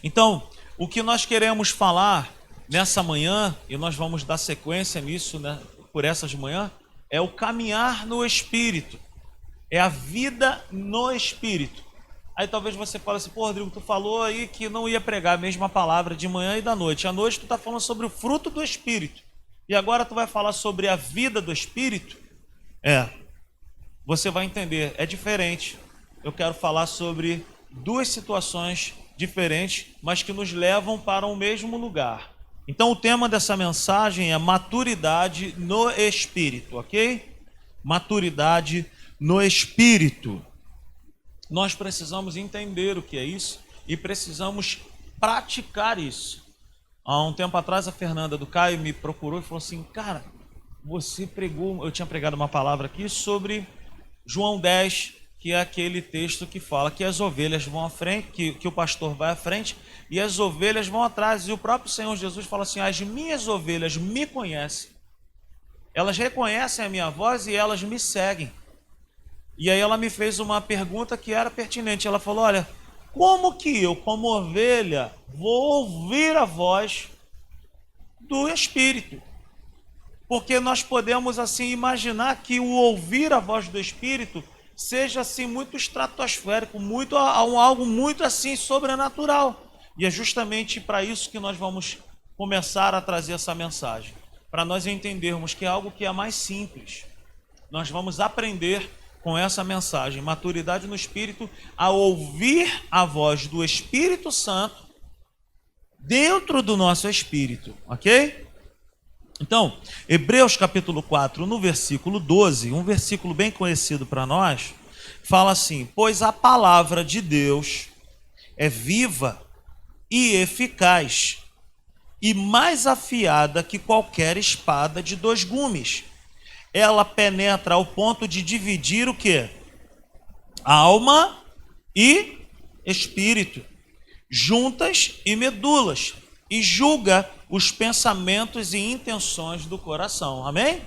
Então, o que nós queremos falar nessa manhã, e nós vamos dar sequência nisso, né, por essas manhã, é o caminhar no Espírito. É a vida no Espírito. Aí talvez você fale assim, pô, Rodrigo, tu falou aí que não ia pregar a mesma palavra de manhã e da noite. À noite tu está falando sobre o fruto do Espírito. E agora tu vai falar sobre a vida do Espírito? Você vai entender, é diferente. Eu quero falar sobre duas situações diferentes, mas que nos levam para o mesmo lugar. Então o tema dessa mensagem é maturidade no Espírito, ok? Maturidade no Espírito. Nós precisamos entender o que é isso e precisamos praticar isso. Há um tempo atrás a Fernanda do Caio me procurou e falou assim, cara, você pregou, eu tinha pregado uma palavra aqui sobre João 10, que é aquele texto que fala que as ovelhas vão à frente, que o pastor vai à frente e as ovelhas vão atrás. E o próprio Senhor Jesus fala assim, as minhas ovelhas me conhecem, elas reconhecem a minha voz e elas me seguem. E aí ela me fez uma pergunta que era pertinente. Ela falou, olha, como que eu, como ovelha, vou ouvir a voz do Espírito? Porque nós podemos assim imaginar que o ouvir a voz do Espírito seja assim muito estratosférico, algo muito assim sobrenatural. E é justamente para isso que nós vamos começar a trazer essa mensagem. Para nós entendermos que é algo que é mais simples. Nós vamos aprender com essa mensagem, maturidade no Espírito, a ouvir a voz do Espírito Santo dentro do nosso espírito, ok? Então, Hebreus capítulo 4, no versículo 12, um versículo bem conhecido para nós, fala assim, pois a palavra de Deus é viva e eficaz, e mais afiada que qualquer espada de dois gumes. Ela penetra ao ponto de dividir o quê? Alma e espírito, juntas e medulas, e julga os pensamentos e intenções do coração. Amém?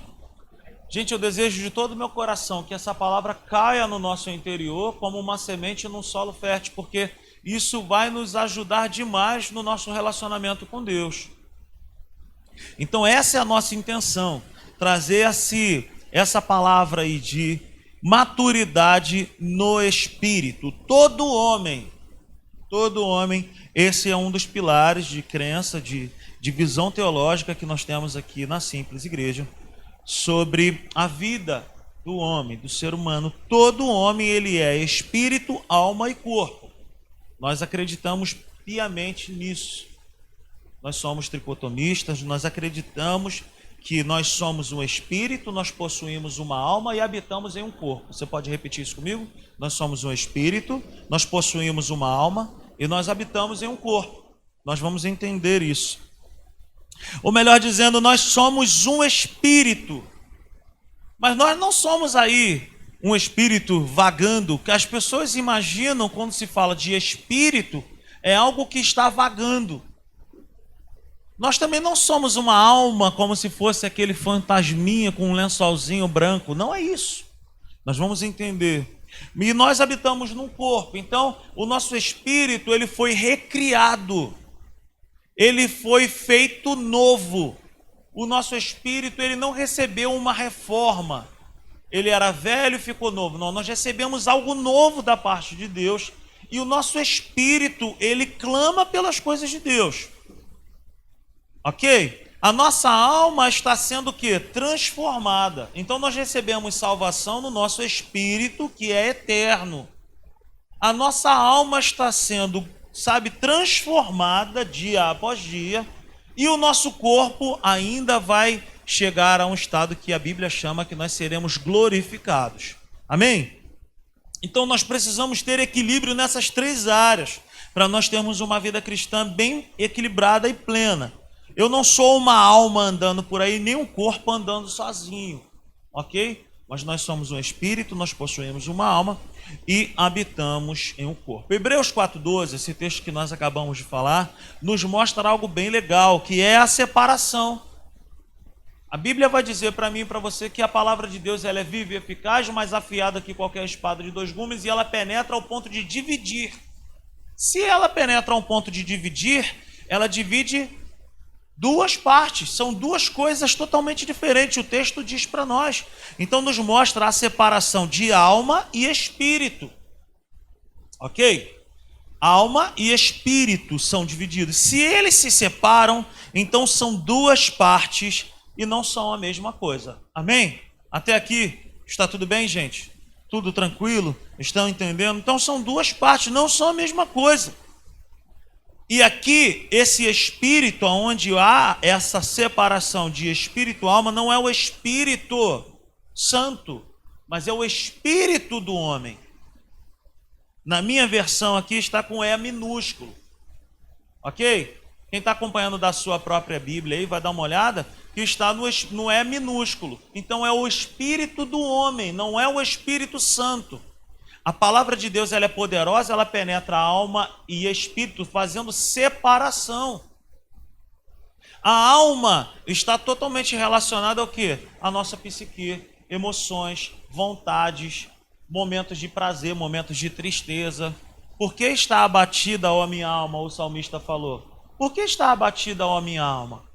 Gente, eu desejo de todo o meu coração que essa palavra caia no nosso interior como uma semente num solo fértil, porque isso vai nos ajudar demais no nosso relacionamento com Deus. Então essa é a nossa intenção, trazer essa palavra aí de maturidade no Espírito. Todo homem, esse é um dos pilares de crença, de visão teológica que nós temos aqui na Simples Igreja, sobre a vida do homem, do ser humano. Todo homem, ele é espírito, alma e corpo. Nós acreditamos piamente nisso. Nós somos tricotomistas, nós acreditamos que nós somos um espírito, nós possuímos uma alma e habitamos em um corpo. Você pode repetir isso comigo? Nós somos um espírito, nós possuímos uma alma e nós habitamos em um corpo. Nós vamos entender isso. Ou melhor dizendo, nós somos um espírito. Mas nós não somos aí um espírito vagando, que as pessoas imaginam quando se fala de espírito, é algo que está vagando. Nós também não somos uma alma como se fosse aquele fantasminha com um lençolzinho branco. Não é isso. Nós vamos entender. E nós habitamos num corpo. Então, o nosso espírito, ele foi recriado. Ele foi feito novo. O nosso espírito, ele não recebeu uma reforma. Ele era velho e ficou novo. Não, nós recebemos algo novo da parte de Deus. E o nosso espírito, ele clama pelas coisas de Deus. Ok? A nossa alma está sendo o quê? Transformada. Então nós recebemos salvação no nosso espírito, que é eterno. A nossa alma está sendo, transformada dia após dia. E o nosso corpo ainda vai chegar a um estado que a Bíblia chama que nós seremos glorificados. Amém? Então nós precisamos ter equilíbrio nessas três áreas, para nós termos uma vida cristã bem equilibrada e plena. Eu não sou uma alma andando por aí, nem um corpo andando sozinho, ok? Mas nós somos um espírito, nós possuímos uma alma e habitamos em um corpo. Hebreus 4:12, esse texto que nós acabamos de falar, nos mostra algo bem legal, que é a separação. A Bíblia vai dizer para mim e para você que a palavra de Deus ela é viva e eficaz, mais afiada que qualquer espada de dois gumes, e ela penetra ao ponto de dividir, Se ela penetra a um ponto de dividir, ela divide duas partes, são duas coisas totalmente diferentes. O texto diz para nós. Então nos mostra a separação de alma e espírito. Ok? Alma e espírito são divididos. Se eles se separam, então são duas partes e não são a mesma coisa. Amém? Até aqui, está tudo bem, gente? Tudo tranquilo? Estão entendendo? Então são duas partes, não são a mesma coisa. E aqui, esse espírito, onde há essa separação de espírito e alma, não é o Espírito Santo, mas é o espírito do homem. Na minha versão aqui está com E minúsculo. Ok? Quem está acompanhando da sua própria Bíblia aí vai dar uma olhada, que está no E minúsculo. Então é o espírito do homem, não é o Espírito Santo. A palavra de Deus, ela é poderosa, ela penetra alma e espírito, fazendo separação. A alma está totalmente relacionada ao quê? A nossa psique, emoções, vontades, momentos de prazer, momentos de tristeza. Por que está abatida a minha alma? O salmista falou. Por que está abatida a minha alma?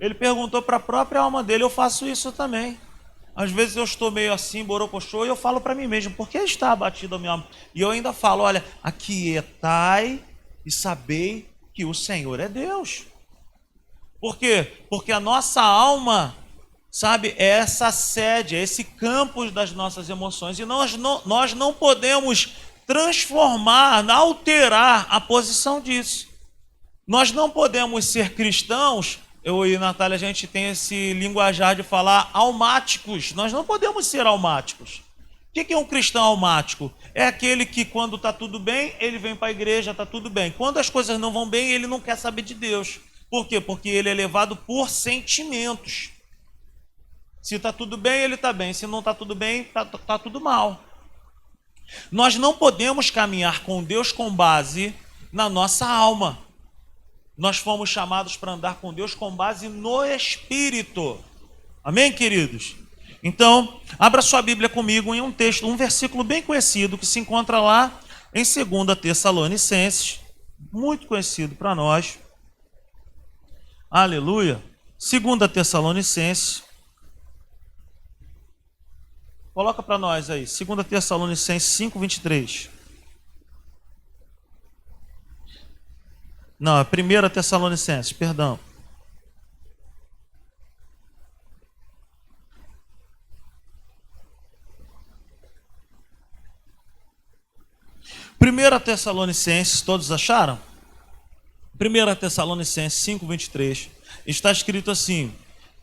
Ele perguntou para a própria alma dele. Eu faço isso também. Às vezes eu estou meio assim, borocochô, e eu falo para mim mesmo, por que está abatido a minha alma? E eu ainda falo, olha, aquietai e sabei que o Senhor é Deus. Por quê? Porque a nossa alma, sabe, é essa sede, é esse campo das nossas emoções. E nós não podemos transformar, alterar a posição disso. Nós não podemos ser cristãos. Eu e Natália, a gente tem esse linguajar de falar almáticos. Nós não podemos ser almáticos. O que é um cristão almático? É aquele que quando está tudo bem, ele vem para a igreja, está tudo bem. Quando as coisas não vão bem, ele não quer saber de Deus. Por quê? Porque ele é levado por sentimentos. Se está tudo bem, ele está bem. Se não está tudo bem, está tudo mal. Nós não podemos caminhar com Deus com base na nossa alma. Nós fomos chamados para andar com Deus com base no Espírito. Amém, queridos? Então, abra sua Bíblia comigo em um texto, um versículo bem conhecido que se encontra lá em 2 Tessalonicenses, muito conhecido para nós. Aleluia. 2 Tessalonicenses. Coloca para nós aí, 2 Tessalonicenses 5:23. Não, é 1 Tessalonicenses, perdão. Primeira Tessalonicenses, todos acharam? 1 Tessalonicenses 5:23 está escrito assim: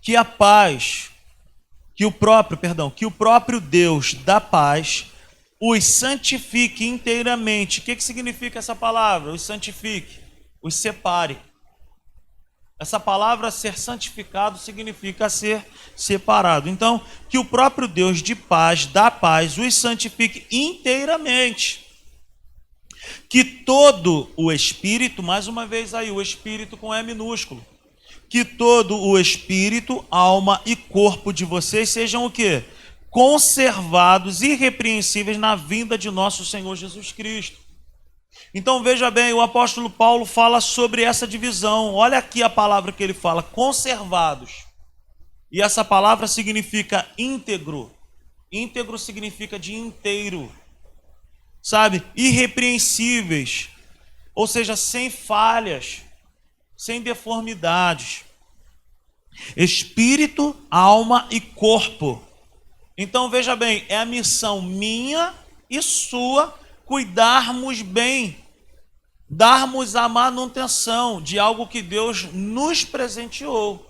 que a paz, que o próprio Deus da paz os santifique inteiramente. O que significa essa palavra? Os santifique, os separe. Essa palavra ser santificado significa ser separado. Então, que o próprio Deus de paz, da paz, os santifique inteiramente. Que todo o espírito, mais uma vez aí, o espírito com E minúsculo. Que todo o espírito, alma e corpo de vocês sejam o quê? Conservados, irrepreensíveis na vinda de nosso Senhor Jesus Cristo. Então veja bem, o apóstolo Paulo fala sobre essa divisão. Olha aqui a palavra que ele fala, conservados. E essa palavra significa íntegro. Íntegro significa de inteiro. Sabe? Irrepreensíveis. Ou seja, sem falhas, sem deformidades. Espírito, alma e corpo. Então veja bem, é a missão minha e sua cuidarmos bem, darmos a manutenção de algo que Deus nos presenteou.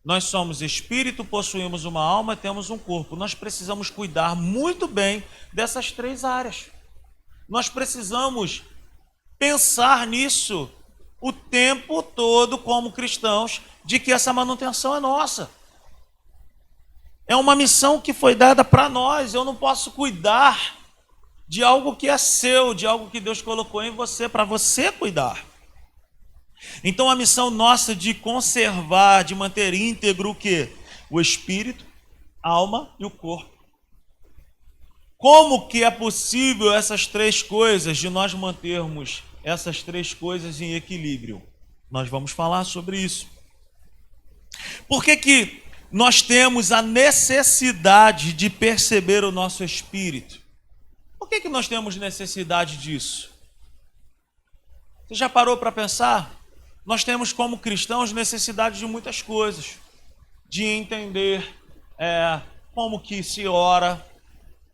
Nós somos espírito, possuímos uma alma e temos um corpo. Nós precisamos cuidar muito bem dessas três áreas. Nós precisamos pensar nisso o tempo todo como cristãos, de que essa manutenção é nossa. É uma missão que foi dada para nós. Eu não posso cuidar de algo que é seu, de algo que Deus colocou em você, para você cuidar. Então a missão nossa de conservar, de manter íntegro o quê? O espírito, a alma e o corpo. Como que é possível essas três coisas de nós mantermos essas três coisas em equilíbrio. Nós vamos falar sobre isso. Por que nós temos a necessidade de perceber o nosso espírito? Por que nós temos necessidade disso? Você já parou para pensar? Nós temos como cristãos necessidade de muitas coisas. De entender como que se ora,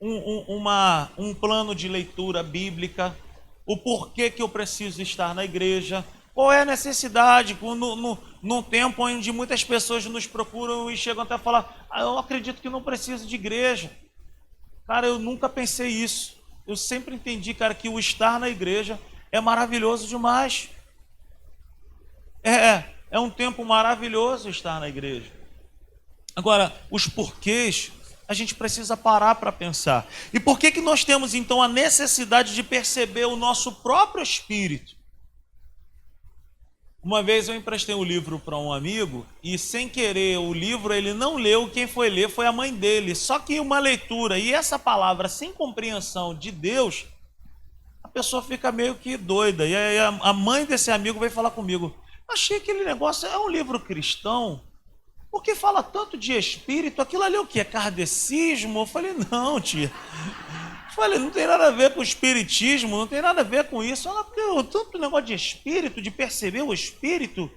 um plano de leitura bíblica, o porquê que eu preciso estar na igreja, qual é a necessidade, num tempo onde muitas pessoas nos procuram e chegam até a falar, eu acredito que não preciso de igreja. Cara, eu nunca pensei isso. Eu sempre entendi, cara, que o estar na igreja é maravilhoso demais. É um tempo maravilhoso estar na igreja. Agora, os porquês, a gente precisa parar para pensar. E por que nós temos, então, a necessidade de perceber o nosso próprio espírito? Uma vez eu emprestei um livro para um amigo e, sem querer, o livro ele não leu, quem foi ler foi a mãe dele. Só que uma leitura e essa palavra sem compreensão de Deus, a pessoa fica meio que doida. E aí a mãe desse amigo veio falar comigo, achei que aquele negócio é um livro cristão, porque fala tanto de espírito, aquilo ali é o que? É kardecismo? Eu falei, não, tia. Falei, não tem nada a ver com o espiritismo, não tem nada a ver com isso. Ela, porque tanto negócio de espírito, de perceber o espírito.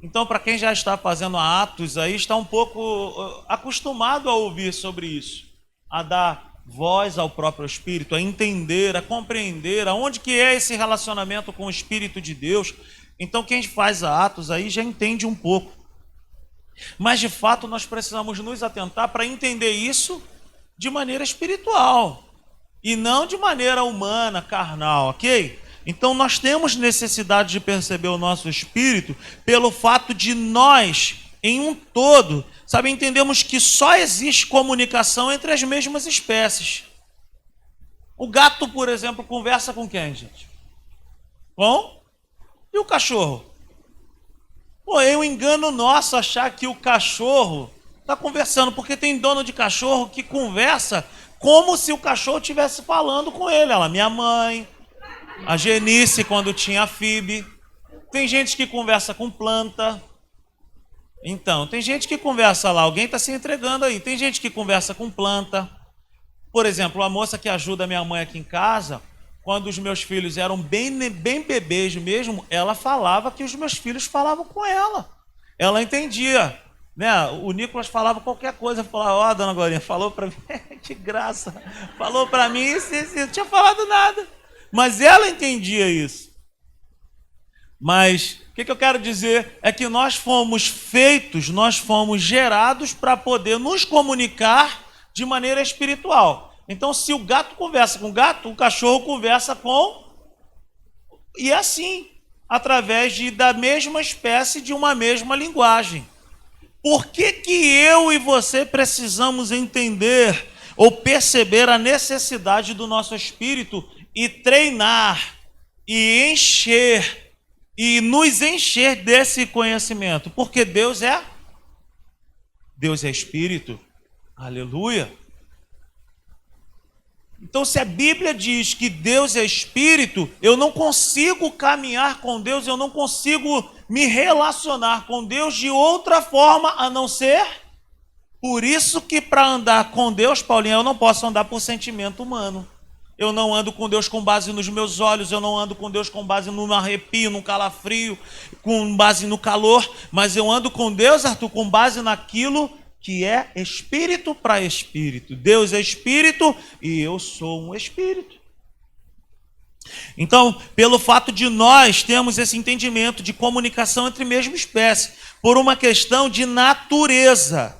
Então, para quem já está fazendo atos aí, está um pouco acostumado a ouvir sobre isso, a dar voz ao próprio espírito, a entender, a compreender aonde que é esse relacionamento com o Espírito de Deus. Então, quem faz atos aí já entende um pouco. Mas, de fato, nós precisamos nos atentar para entender isso de maneira espiritual. E não de maneira humana, carnal, ok? Então nós temos necessidade de perceber o nosso espírito pelo fato de nós, em um todo, entendemos que só existe comunicação entre as mesmas espécies. O gato, por exemplo, conversa com quem, gente? Com? E o cachorro? Pô, é um engano nosso achar que o cachorro está conversando, porque tem dono de cachorro que conversa como se o cachorro estivesse falando com ele. Ela, minha mãe, a Genice, quando tinha a Phoebe. Tem gente que conversa com planta. Então, tem gente que conversa lá, alguém está se entregando aí. Tem gente que conversa com planta. Por exemplo, a moça que ajuda a minha mãe aqui em casa, quando os meus filhos eram bem bebês mesmo, ela falava que os meus filhos falavam com ela. Ela entendia. Né? O Nicolas falava qualquer coisa, falava, dona Glorinha, falou para mim, que graça, falou para mim, não tinha falado nada, mas ela entendia isso. Mas o que eu quero dizer é que nós fomos gerados para poder nos comunicar de maneira espiritual. Então, se o gato conversa com o gato, o cachorro conversa com... E assim, através da mesma espécie, de uma mesma linguagem. Por que eu e você precisamos entender ou perceber a necessidade do nosso espírito e treinar e encher e nos encher desse conhecimento? Porque Deus é espírito. Aleluia. Então, se a Bíblia diz que Deus é espírito, eu não consigo caminhar com Deus, eu não consigo me relacionar com Deus de outra forma a não ser. Por isso que para andar com Deus, Paulinho, eu não posso andar por sentimento humano. Eu não ando com Deus com base nos meus olhos, eu não ando com Deus com base no arrepio, no calafrio, com base no calor, mas eu ando com Deus, Arthur, com base naquilo que é espírito para espírito. Deus é espírito e eu sou um espírito. Então, pelo fato de nós termos esse entendimento de comunicação entre a mesma espécie, por uma questão de natureza.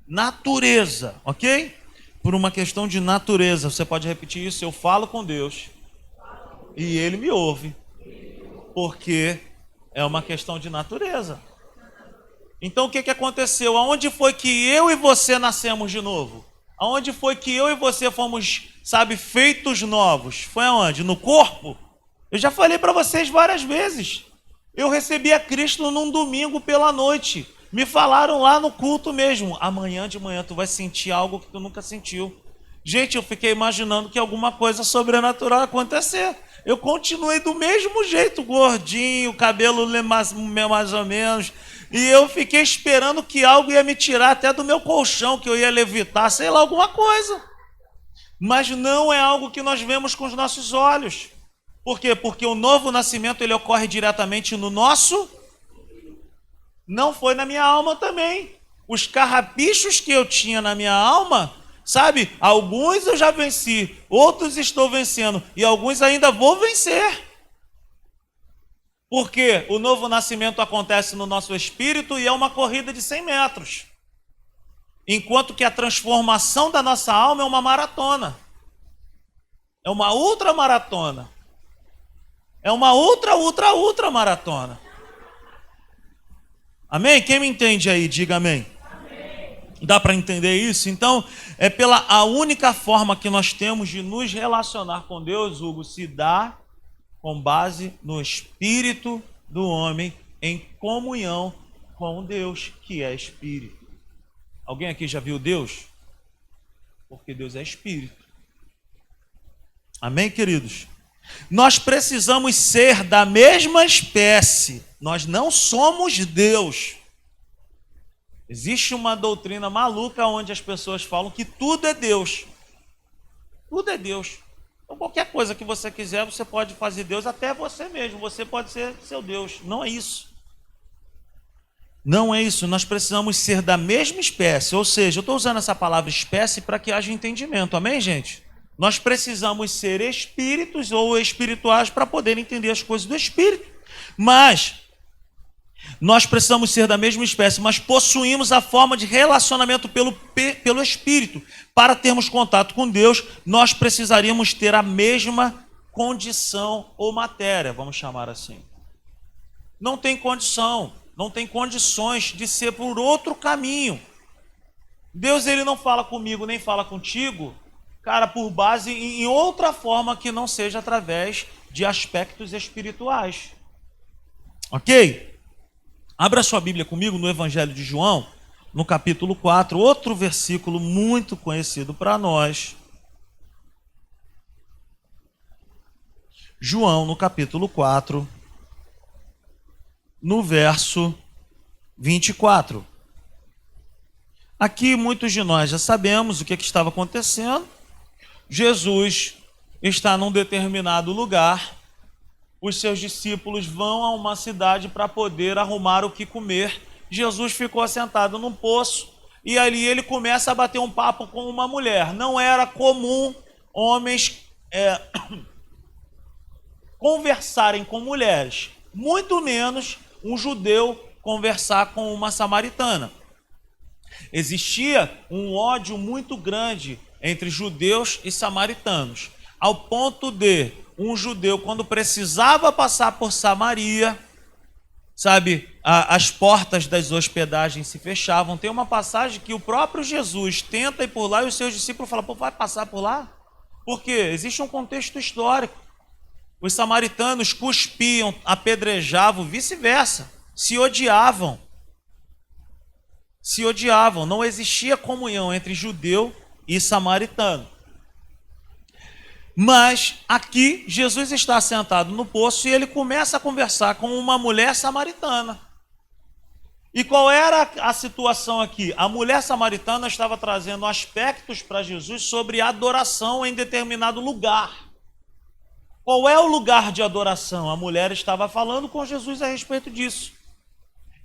Natureza, ok? Por uma questão de natureza. Você pode repetir isso? Eu falo com Deus e Ele me ouve. Porque é uma questão de natureza. Então o que aconteceu? Aonde foi que eu e você nascemos de novo? Aonde foi que eu e você fomos, feitos novos? Foi aonde? No corpo? Eu já falei para vocês várias vezes. Eu recebi a Cristo num domingo pela noite. Me falaram lá no culto mesmo. Amanhã de manhã tu vai sentir algo que tu nunca sentiu. Gente, eu fiquei imaginando que alguma coisa sobrenatural ia acontecer. eu continuei do mesmo jeito, gordinho, cabelo mais ou menos, e eu fiquei esperando que algo ia me tirar até do meu colchão, que eu ia levitar, sei lá, alguma coisa. Mas não é algo que nós vemos com os nossos olhos. Por quê? Porque o novo nascimento ele ocorre diretamente no nosso, não foi na minha alma também. Os carrapichos que eu tinha na minha alma, sabe? Alguns eu já venci, outros estou vencendo e alguns ainda vou vencer. Porque o novo nascimento acontece no nosso espírito e é uma corrida de 100 metros. Enquanto que a transformação da nossa alma é uma maratona. É uma ultramaratona. É uma ultra maratona. Amém? Quem me entende aí, diga amém. Dá para entender isso? Então, é pela a única forma que nós temos de nos relacionar com Deus, Hugo, se dá com base no espírito do homem em comunhão com Deus, que é espírito. Alguém aqui já viu Deus? Porque Deus é espírito. Amém, queridos? Nós precisamos ser da mesma espécie. Nós não somos Deus. Existe uma doutrina maluca onde as pessoas falam que tudo é Deus. Tudo é Deus. Então, qualquer coisa que você quiser, você pode fazer Deus, até você mesmo. Você pode ser seu Deus. Não é isso. Não é isso. Nós precisamos ser da mesma espécie. Ou seja, eu estou usando essa palavra espécie para que haja entendimento. Amém, gente? Nós precisamos ser espíritos ou espirituais para poder entender as coisas do espírito. Mas nós precisamos ser da mesma espécie, mas possuímos a forma de relacionamento pelo Espírito. Para termos contato com Deus, nós precisaríamos ter a mesma condição ou matéria, vamos chamar assim. Não tem condição, não tem condições de ser por outro caminho. Deus ele não fala comigo, nem fala contigo, cara, por base em outra forma que não seja através de aspectos espirituais. Ok? Abra sua Bíblia comigo no Evangelho de João, no capítulo 4, outro versículo muito conhecido para nós. João, no capítulo 4, no verso 24. Aqui muitos de nós já sabemos o que estava acontecendo. Jesus está num determinado lugar. Os seus discípulos vão a uma cidade para poder arrumar o que comer. Jesus ficou assentado num poço e ali ele começa a bater um papo com uma mulher. Não era comum homens conversarem com mulheres, muito menos um judeu conversar com uma samaritana. Existia um ódio muito grande entre judeus e samaritanos, ao ponto de um judeu, quando precisava passar por Samaria, sabe, as portas das hospedagens se fechavam. Tem uma passagem que o próprio Jesus tenta ir por lá e os seus discípulos falam, pô, vai passar por lá? Porque existe um contexto histórico. Os samaritanos cuspiam, apedrejavam, vice-versa, se odiavam. Se odiavam, não existia comunhão entre judeu e samaritano. Mas aqui Jesus está sentado no poço e ele começa a conversar com uma mulher samaritana. E qual era a situação aqui? A mulher samaritana estava trazendo aspectos para Jesus sobre adoração em determinado lugar. Qual é o lugar de adoração? A mulher estava falando com Jesus a respeito disso.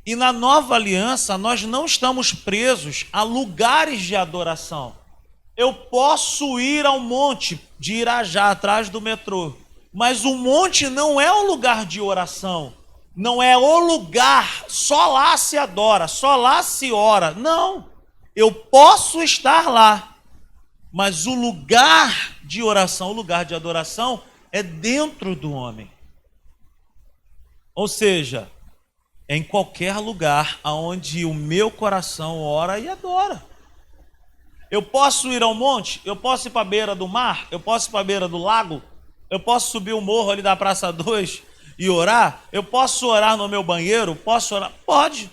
E na nova aliança nós não estamos presos a lugares de adoração. Eu posso ir ao monte de Irajá, atrás do metrô, mas o monte não é um lugar de oração, não é o lugar, só lá se adora, só lá se ora. Não, eu posso estar lá, mas o lugar de oração, o lugar de adoração é dentro do homem. Ou seja, é em qualquer lugar onde o meu coração ora e adora. Eu posso ir ao monte, eu posso ir para a beira do mar, eu posso ir para a beira do lago, eu posso subir o morro ali da Praça 2 e orar, eu posso orar no meu banheiro, posso orar? Pode.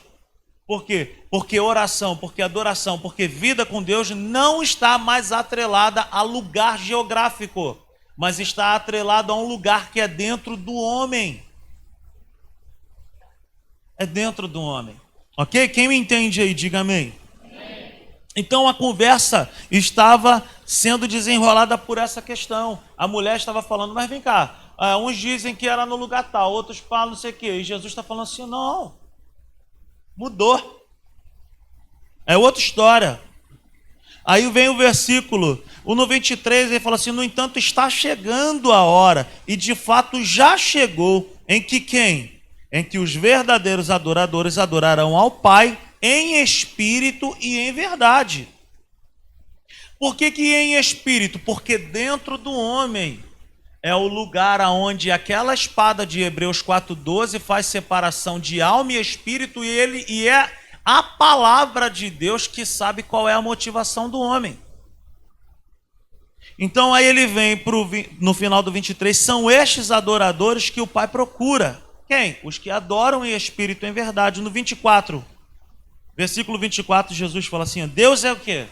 Por quê? Porque oração, porque adoração, porque vida com Deus não está mais atrelada a lugar geográfico. mas está atrelado a um lugar que é dentro do homem. É dentro do homem. Ok? Quem me entende aí, diga amém. Então a conversa estava sendo desenrolada por essa questão. A mulher estava falando, mas vem cá, uns dizem que era no lugar tal, outros falam não sei o quê. E Jesus está falando assim, não, mudou. É outra história. Aí vem o versículo, no 23, ele fala assim, no entanto está chegando a hora, e de fato já chegou, em que quem? Em que os verdadeiros adoradores adorarão ao Pai em espírito e em verdade. Por que em espírito? Porque dentro do homem é o lugar onde aquela espada de Hebreus 4:12 faz separação de alma e espírito, e é a palavra de Deus que sabe qual é a motivação do homem. Então aí ele vem no final do 23, são estes adoradores que o Pai procura. Quem? Os que adoram em espírito e em verdade. No 24, versículo 24, Jesus fala assim, Deus é o quê?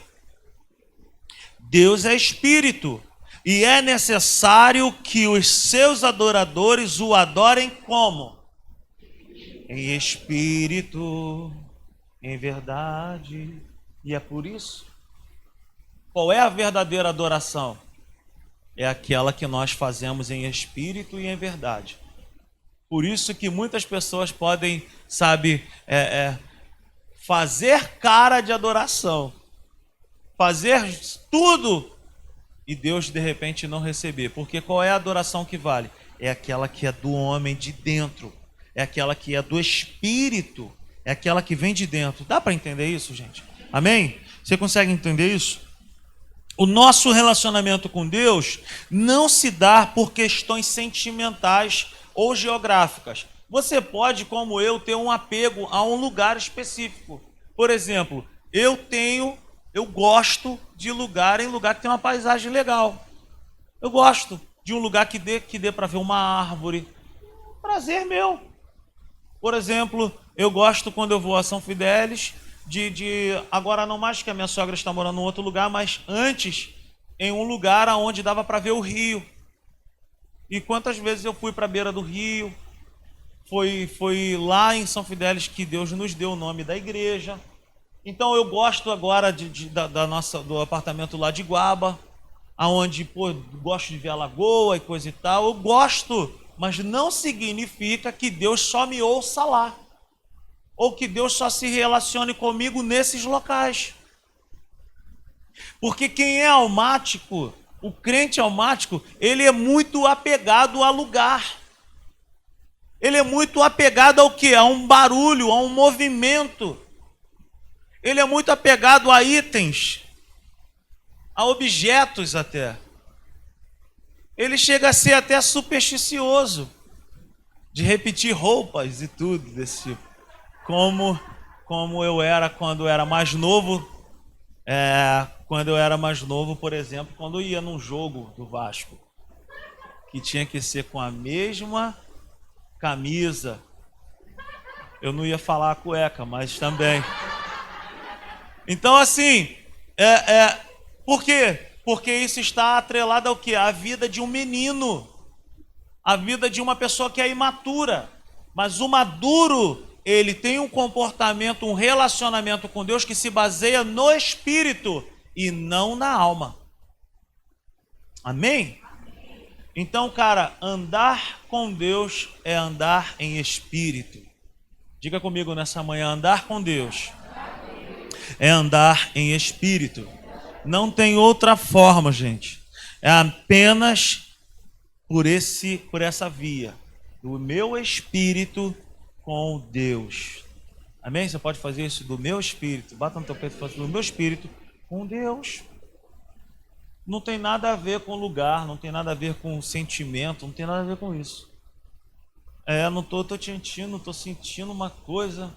Deus é espírito, e é necessário que os seus adoradores o adorem como? Em espírito, em verdade. E é por isso. Qual é a verdadeira adoração? É aquela que nós fazemos em espírito e em verdade. Por isso que muitas pessoas podem, fazer cara de adoração, fazer tudo e Deus de repente não receber. Porque qual é a adoração que vale? É aquela que é do homem de dentro, é aquela que é do espírito, é aquela que vem de dentro. Dá para entender isso, gente? Amém? Você consegue entender isso? O nosso relacionamento com Deus não se dá por questões sentimentais ou geográficas. Você pode, como eu, ter um apego a um lugar específico. Por exemplo, eu gosto de lugar que tem uma paisagem legal. Eu gosto de um lugar que dê para ver uma árvore. Prazer meu. Por exemplo, eu gosto quando eu vou a São Fidélis, agora não mais que a minha sogra está morando em outro lugar, mas antes em um lugar onde dava para ver o rio. E quantas vezes eu fui para a beira do rio, foi lá em São Fidélis que Deus nos deu o nome da igreja. Então eu gosto agora do apartamento lá de Guaba, aonde gosto de ver a lagoa e coisa e tal. Eu gosto, mas não significa que Deus só me ouça lá, ou que Deus só se relacione comigo nesses locais. Porque quem é almático, o crente almático, ele é muito apegado a lugar. Ele é muito apegado ao quê? A um barulho, a um movimento. Ele é muito apegado a itens, a objetos até. Ele chega a ser até supersticioso, de repetir roupas e tudo desse tipo. Como eu era quando eu era mais novo. Quando eu era mais novo, por exemplo, quando eu ia num jogo do Vasco, que tinha que ser com a mesma camisa, eu não ia falar a cueca, mas também. Então assim, por quê? Porque isso está atrelado ao quê? A vida de um menino, a vida de uma pessoa que é imatura. Mas o maduro, ele tem um comportamento, um relacionamento com Deus que se baseia no espírito e não na alma. Amém? Então, cara, andar com Deus é andar em espírito. Diga comigo nessa manhã, andar com Deus é andar em espírito. Não tem outra forma, gente. É apenas por essa via do meu espírito com Deus. Amém? Você pode fazer isso do meu espírito. Bata no teu peito e fala do meu espírito com Deus. Não tem nada a ver com lugar, não tem nada a ver com sentimento, não tem nada a ver com isso. Tô sentindo uma coisa.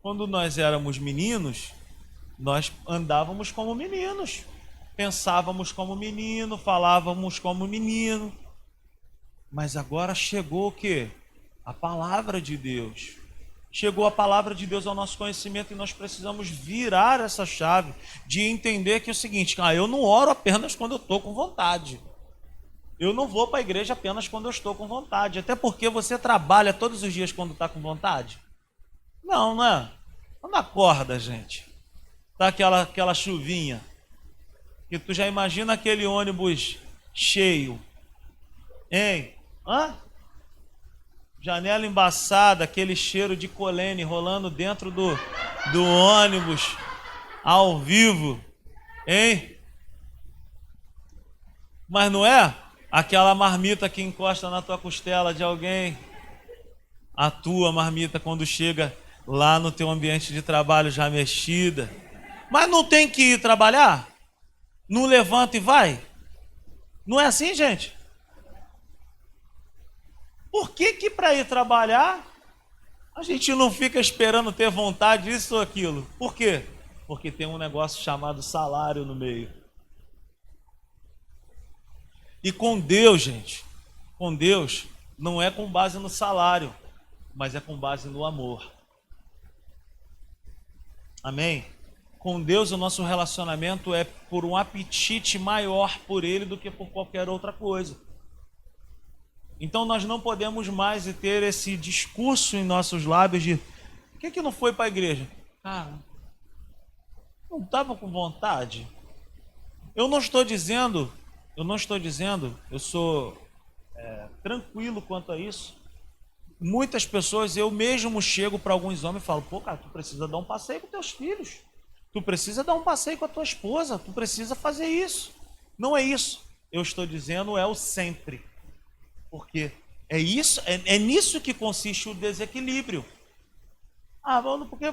Quando nós éramos meninos, nós andávamos como meninos, pensávamos como menino, falávamos como menino. Mas agora chegou o quê? A palavra de Deus. Chegou a palavra de Deus ao nosso conhecimento e nós precisamos virar essa chave de entender que é o seguinte, eu não oro apenas quando eu estou com vontade. Eu não vou para a igreja apenas quando eu estou com vontade. Até porque você trabalha todos os dias quando está com vontade. Não, não é? Quando acorda, gente. Tá aquela chuvinha. Que tu já imagina aquele ônibus cheio. Hein? Hã? Janela embaçada, aquele cheiro de colene rolando dentro do ônibus. Ao vivo. Hein? Mas não é? Aquela marmita que encosta na tua costela de alguém. A tua marmita quando chega lá no teu ambiente de trabalho já mexida. Mas não tem que ir trabalhar? Não levanta e vai? Não é assim, gente? Por que para ir trabalhar a gente não fica esperando ter vontade disso ou aquilo? Por quê? Porque tem um negócio chamado salário no meio. E com Deus, gente, com Deus não é com base no salário, mas é com base no amor. Amém? Com Deus o nosso relacionamento é por um apetite maior por Ele do que por qualquer outra coisa. Então nós não podemos mais ter esse discurso em nossos lábios de por que não foi para a igreja? Cara, não estava com vontade. Eu sou tranquilo quanto a isso. Muitas pessoas, eu mesmo chego para alguns homens e falo, pô, cara, tu precisa dar um passeio com teus filhos. Tu precisa dar um passeio com a tua esposa. Tu precisa fazer isso. Não é isso. Eu estou dizendo é o sempre. Porque é isso, é nisso que consiste o desequilíbrio. Ah, mano, porque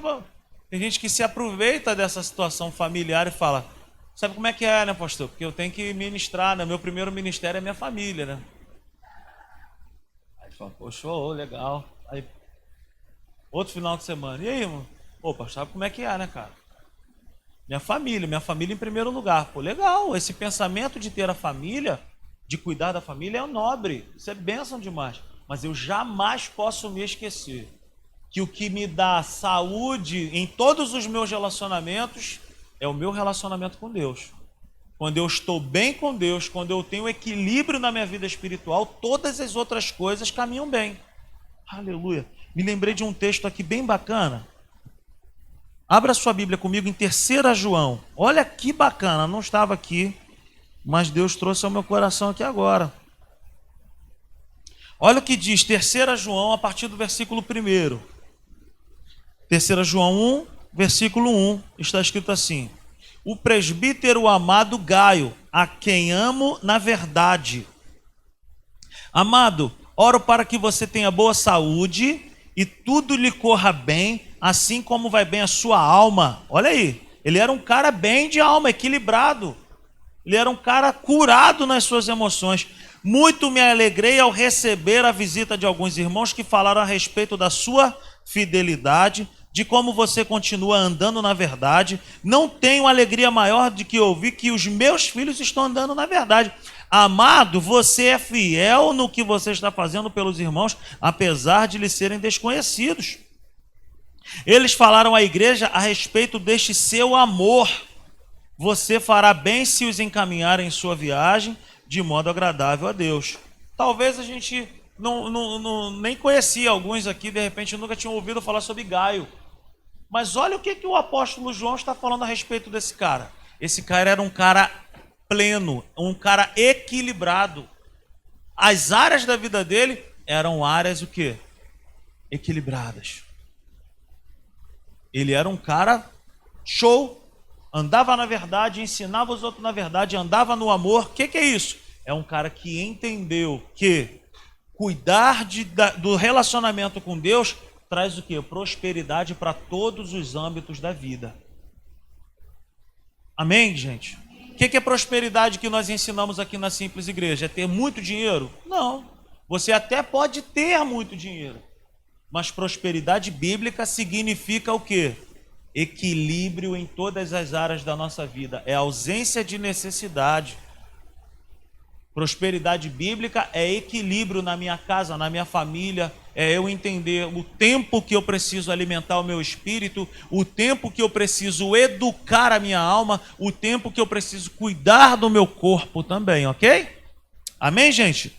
tem gente que se aproveita dessa situação familiar e fala, sabe como é que é, né, pastor? Porque eu tenho que ministrar, né? Meu primeiro ministério é minha família, né? Aí fala, poxa, legal. Aí, outro final de semana. E aí, irmão? Pô, pastor, sabe como é que é, né, cara? Minha família em primeiro lugar. Pô, legal, esse pensamento de ter a família, de cuidar da família é nobre. Isso é bênção demais. Mas eu jamais posso me esquecer que o que me dá saúde em todos os meus relacionamentos é o meu relacionamento com Deus. Quando eu estou bem com Deus, quando eu tenho equilíbrio na minha vida espiritual, todas as outras coisas caminham bem. Aleluia. Me lembrei de um texto aqui bem bacana. Abra sua Bíblia comigo em 3 João. Olha que bacana, não estava aqui, mas Deus trouxe ao meu coração aqui agora. Olha o que diz 3 João a partir do versículo 1. 3 João 1, versículo 1, está escrito assim: o presbítero amado Gaio, a quem amo na verdade. Amado, oro para que você tenha boa saúde e tudo lhe corra bem, assim como vai bem a sua alma. Olha aí, ele era um cara bem de alma, equilibrado. Ele era um cara curado nas suas emoções. Muito me alegrei ao receber a visita de alguns irmãos que falaram a respeito da sua fidelidade, de como você continua andando na verdade. Não tenho alegria maior do que ouvir que os meus filhos estão andando na verdade. Amado, você é fiel no que você está fazendo pelos irmãos, apesar de lhes serem desconhecidos. Eles falaram à igreja a respeito deste seu amor. Você fará bem se os encaminhar em sua viagem de modo agradável a Deus. Talvez a gente nem conhecia alguns aqui, de repente nunca tinham ouvido falar sobre Gaio. Mas olha o que o apóstolo João está falando a respeito desse cara. Esse cara era um cara pleno, um cara equilibrado. As áreas da vida dele eram áreas o quê? Equilibradas. Ele era um cara show, andava na verdade, ensinava os outros na verdade, andava no amor. O que é isso? É um cara que entendeu que cuidar do relacionamento com Deus traz o quê? Prosperidade para todos os âmbitos da vida. Amém, gente? O que é prosperidade que nós ensinamos aqui na Simples Igreja? É ter muito dinheiro? Não. Você até pode ter muito dinheiro. Mas prosperidade bíblica significa o quê? Equilíbrio em todas as áreas da nossa vida. É ausência de necessidade. Prosperidade bíblica é equilíbrio na minha casa, na minha família. É eu entender o tempo que eu preciso alimentar o meu espírito, o tempo que eu preciso educar a minha alma, o tempo que eu preciso cuidar do meu corpo também, ok? Amém, gente?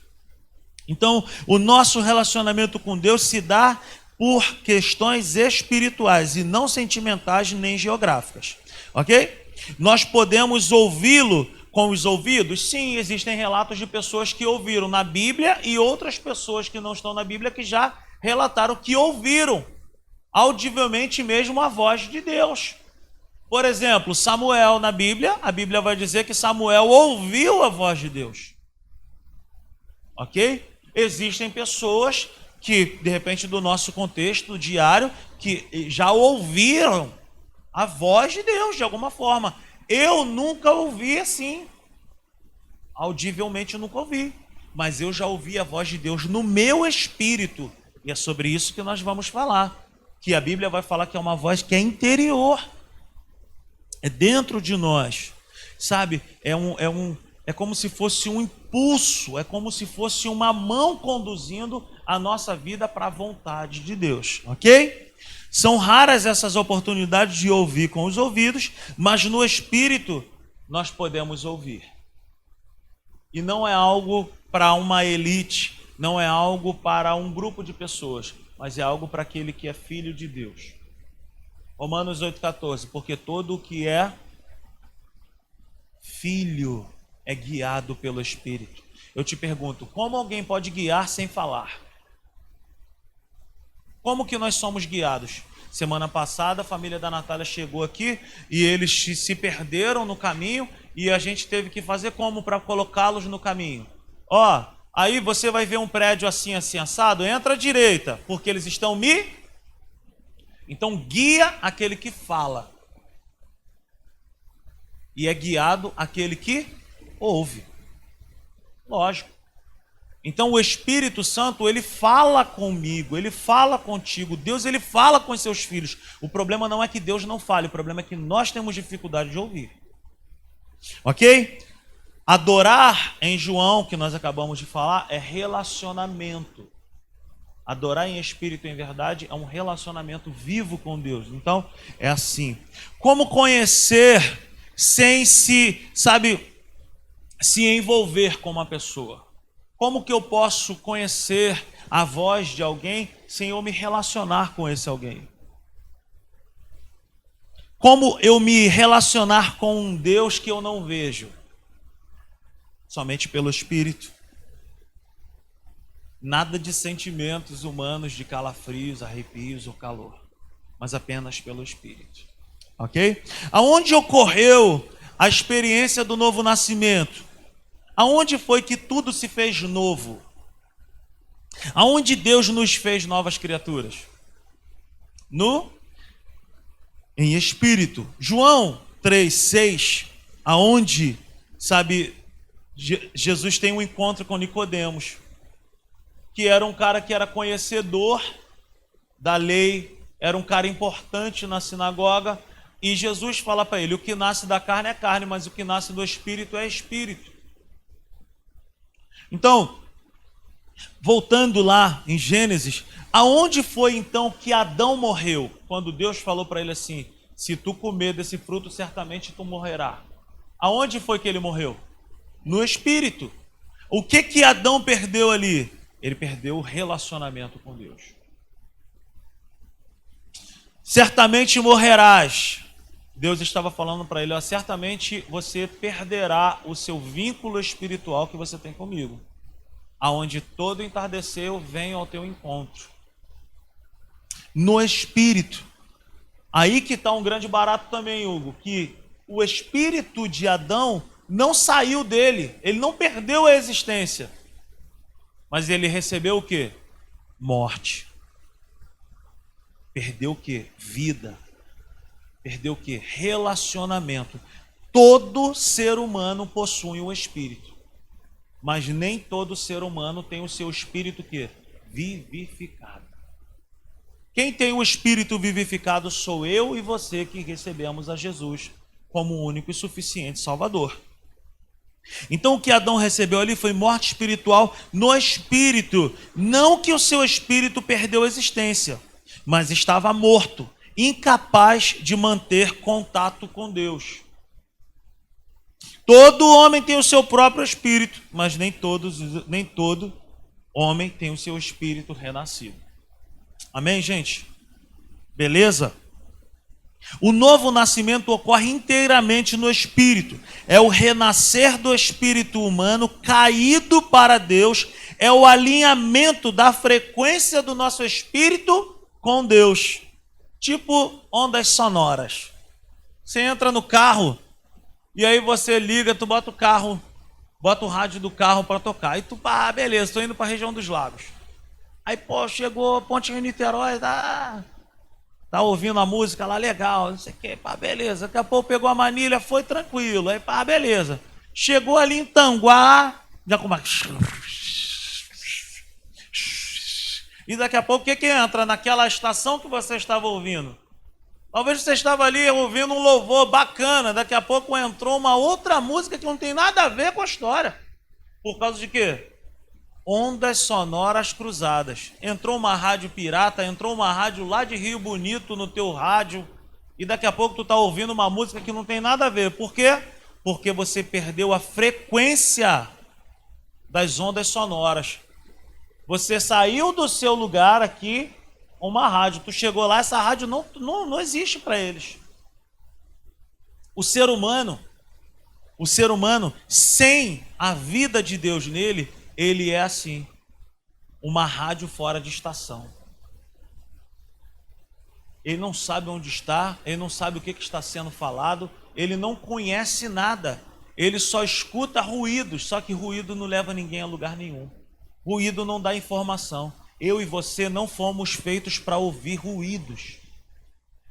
Então, o nosso relacionamento com Deus se dá por questões espirituais e não sentimentais nem geográficas, ok? Nós podemos ouvi-lo com os ouvidos? Sim, existem relatos de pessoas que ouviram na Bíblia e outras pessoas que não estão na Bíblia que já relataram que ouviram audivelmente mesmo a voz de Deus. Por exemplo, Samuel na Bíblia, a Bíblia vai dizer que Samuel ouviu a voz de Deus. Ok? Existem pessoas que, de repente, do nosso contexto diário, que já ouviram a voz de Deus de alguma forma. Eu nunca ouvi assim. Audivelmente eu nunca ouvi. Mas eu já ouvi a voz de Deus no meu espírito. E é sobre isso que nós vamos falar. Que a Bíblia vai falar que é uma voz que é interior. É dentro de nós. Sabe? É como se fosse um impulso. É como se fosse uma mão conduzindo a nossa vida para a vontade de Deus. Ok? São raras essas oportunidades de ouvir com os ouvidos, mas no espírito nós podemos ouvir. E não é algo para uma elite, não é algo para um grupo de pessoas, mas é algo para aquele que é filho de Deus. Romanos 8,14, porque todo o que é filho é guiado pelo Espírito. Eu te pergunto, como alguém pode guiar sem falar? Como que nós somos guiados? Semana passada a família da Natália chegou aqui e eles se perderam no caminho e a gente teve que fazer como para colocá-los no caminho? Ó, aí você vai ver um prédio assim, assim, assado, entra à direita, porque eles estão Então guia aquele que fala. E é guiado aquele que ouve. Lógico. Então o Espírito Santo, ele fala comigo, ele fala contigo. Deus, ele fala com os seus filhos. O problema não é que Deus não fale, o problema é que nós temos dificuldade de ouvir. Ok? Adorar em João, que nós acabamos de falar, é relacionamento. Adorar em espírito e em verdade é um relacionamento vivo com Deus. Então, é assim. Como conhecer sem se envolver com uma pessoa? Como que eu posso conhecer a voz de alguém sem eu me relacionar com esse alguém? Como eu me relacionar com um Deus que eu não vejo? Somente pelo Espírito. Nada de sentimentos humanos de calafrios, arrepios ou calor, mas apenas pelo Espírito. Ok? Aonde ocorreu a experiência do novo nascimento? Aonde foi que tudo se fez novo? Aonde Deus nos fez novas criaturas? Em espírito. João 3,6, aonde, Jesus tem um encontro com Nicodemos, que era um cara que era conhecedor da lei, era um cara importante na sinagoga, e Jesus fala para ele, o que nasce da carne é carne, mas o que nasce do espírito é espírito. Então, voltando lá em Gênesis, aonde foi então que Adão morreu? Quando Deus falou para ele assim, se tu comer desse fruto, certamente tu morrerá. Aonde foi que ele morreu? No espírito. O que Adão perdeu ali? Ele perdeu o relacionamento com Deus. Certamente morrerás. Deus estava falando para ele, ó, certamente você perderá o seu vínculo espiritual que você tem comigo. Aonde todo entardecer eu venho ao teu encontro. No espírito. Aí que está um grande barato também, Hugo, que o espírito de Adão não saiu dele, ele não perdeu a existência. Mas ele recebeu o quê? Morte. Perdeu o quê? Vida. Perdeu o quê? Relacionamento. Todo ser humano possui um espírito. Mas nem todo ser humano tem o seu espírito o quê? Vivificado. Quem tem o espírito vivificado sou eu e você que recebemos a Jesus como o único e suficiente Salvador. Então o que Adão recebeu ali foi morte espiritual no espírito. Não que o seu espírito perdeu a existência, mas estava morto, incapaz de manter contato com Deus. Todo homem tem o seu próprio espírito, mas nem todo homem tem o seu espírito renascido. Amém, gente? Beleza? O novo nascimento ocorre inteiramente no espírito. É o renascer do espírito humano caído para Deus, é o alinhamento da frequência do nosso espírito com Deus. Tipo ondas sonoras. Você entra no carro e aí você liga, tu bota o rádio do carro para tocar. E tu, beleza, tô indo para a região dos lagos. Aí, chegou Pontinho Niterói, tá ouvindo a música lá, legal, não sei o que, beleza. Daqui a pouco pegou a manilha, foi tranquilo. Aí, beleza. Chegou ali em Tanguá, já começa. E daqui a pouco o que entra naquela estação que você estava ouvindo? Talvez você estava ali ouvindo um louvor bacana, daqui a pouco entrou uma outra música que não tem nada a ver com a história. Por causa de quê? Ondas sonoras cruzadas. Entrou uma rádio pirata, entrou uma rádio lá de Rio Bonito no teu rádio, e daqui a pouco tu está ouvindo uma música que não tem nada a ver. Por quê? Porque você perdeu a frequência das ondas sonoras. Você saiu do seu lugar aqui, uma rádio, tu chegou lá, essa rádio não existe para eles. O ser humano, sem a vida de Deus nele, ele é assim, uma rádio fora de estação. Ele não sabe onde está, ele não sabe o que está sendo falado, ele não conhece nada, ele só escuta ruídos, só que ruído não leva ninguém a lugar nenhum. Ruído não dá informação. Eu e você não fomos feitos para ouvir ruídos.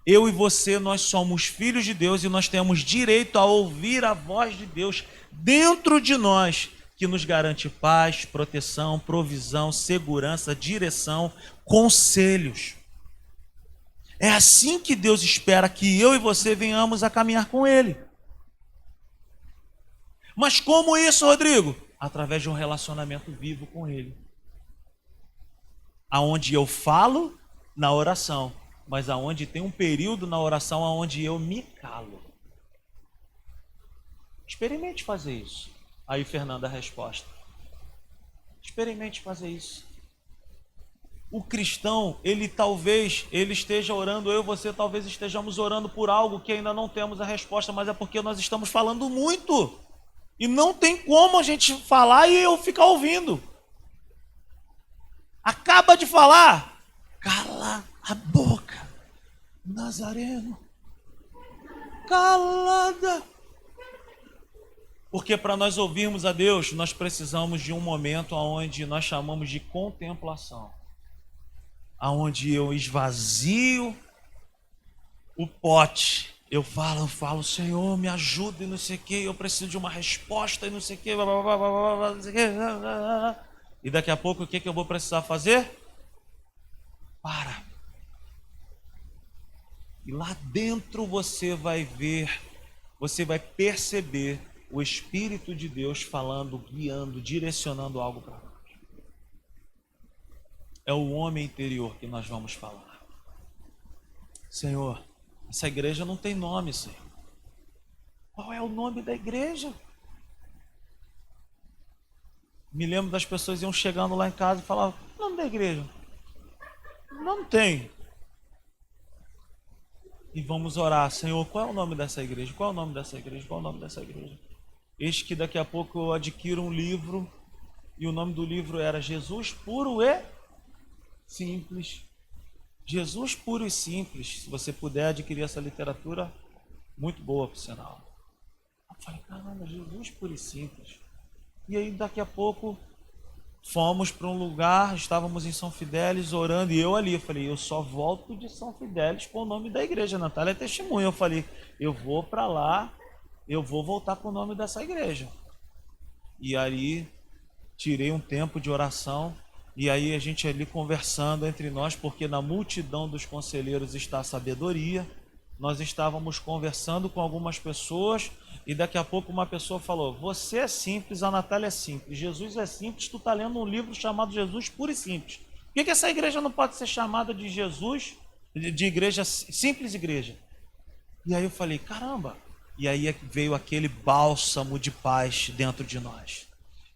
Eu e você, nós somos filhos de Deus e nós temos direito a ouvir a voz de Deus dentro de nós, que nos garante paz, proteção, provisão, segurança, direção, conselhos. É assim que Deus espera que eu e você venhamos a caminhar com Ele. Mas como isso, Rodrigo? Através de um relacionamento vivo com Ele. Aonde eu falo na oração, mas aonde tem um período na oração aonde eu me calo. Experimente fazer isso. Aí, Fernanda, a resposta. Experimente fazer isso. O cristão, ele esteja orando, eu e você talvez estejamos orando por algo que ainda não temos a resposta, mas é porque nós estamos falando muito. E não tem como a gente falar e eu ficar ouvindo. Acaba de falar, cala a boca, Nazareno, calada. Porque para nós ouvirmos a Deus, nós precisamos de um momento onde nós chamamos de contemplação. Onde eu esvazio o pote. Eu falo, Senhor, me ajuda e não sei o que, eu preciso de uma resposta e não sei o que. E daqui a pouco o que eu vou precisar fazer? Para. E lá dentro você vai ver, você vai perceber o Espírito de Deus falando, guiando, direcionando algo para nós. É o homem interior que nós vamos falar. Senhor, essa igreja não tem nome, Senhor. Qual é o nome da igreja? Me lembro das pessoas iam chegando lá em casa e falavam, o nome da igreja? Não tem. E vamos orar, Senhor, qual é o nome dessa igreja? Qual é o nome dessa igreja? Qual é o nome dessa igreja? Eis que daqui a pouco eu adquiro um livro, e o nome do livro era Jesus Puro e Simples. Jesus Puro e Simples. Se você puder adquirir essa literatura, muito boa, por sinal. Eu falei, caramba, Jesus Puro e Simples. E aí daqui a pouco fomos para um lugar, estávamos em São Fidélis orando, e eu ali, eu falei, eu só volto de São Fidélis com o nome da igreja, Natália é testemunha. Eu falei, eu vou para lá, eu vou voltar com o nome dessa igreja. E aí tirei um tempo de oração, e aí a gente ali conversando entre nós, porque na multidão dos conselheiros está a sabedoria. Nós estávamos conversando com algumas pessoas, e daqui a pouco uma pessoa falou, você é simples, a Natália é simples, Jesus é simples, tu está lendo um livro chamado Jesus Puro e Simples. Por que essa igreja não pode ser chamada de Jesus, de igreja, simples igreja? E aí eu falei, caramba, E aí veio aquele bálsamo de paz dentro de nós.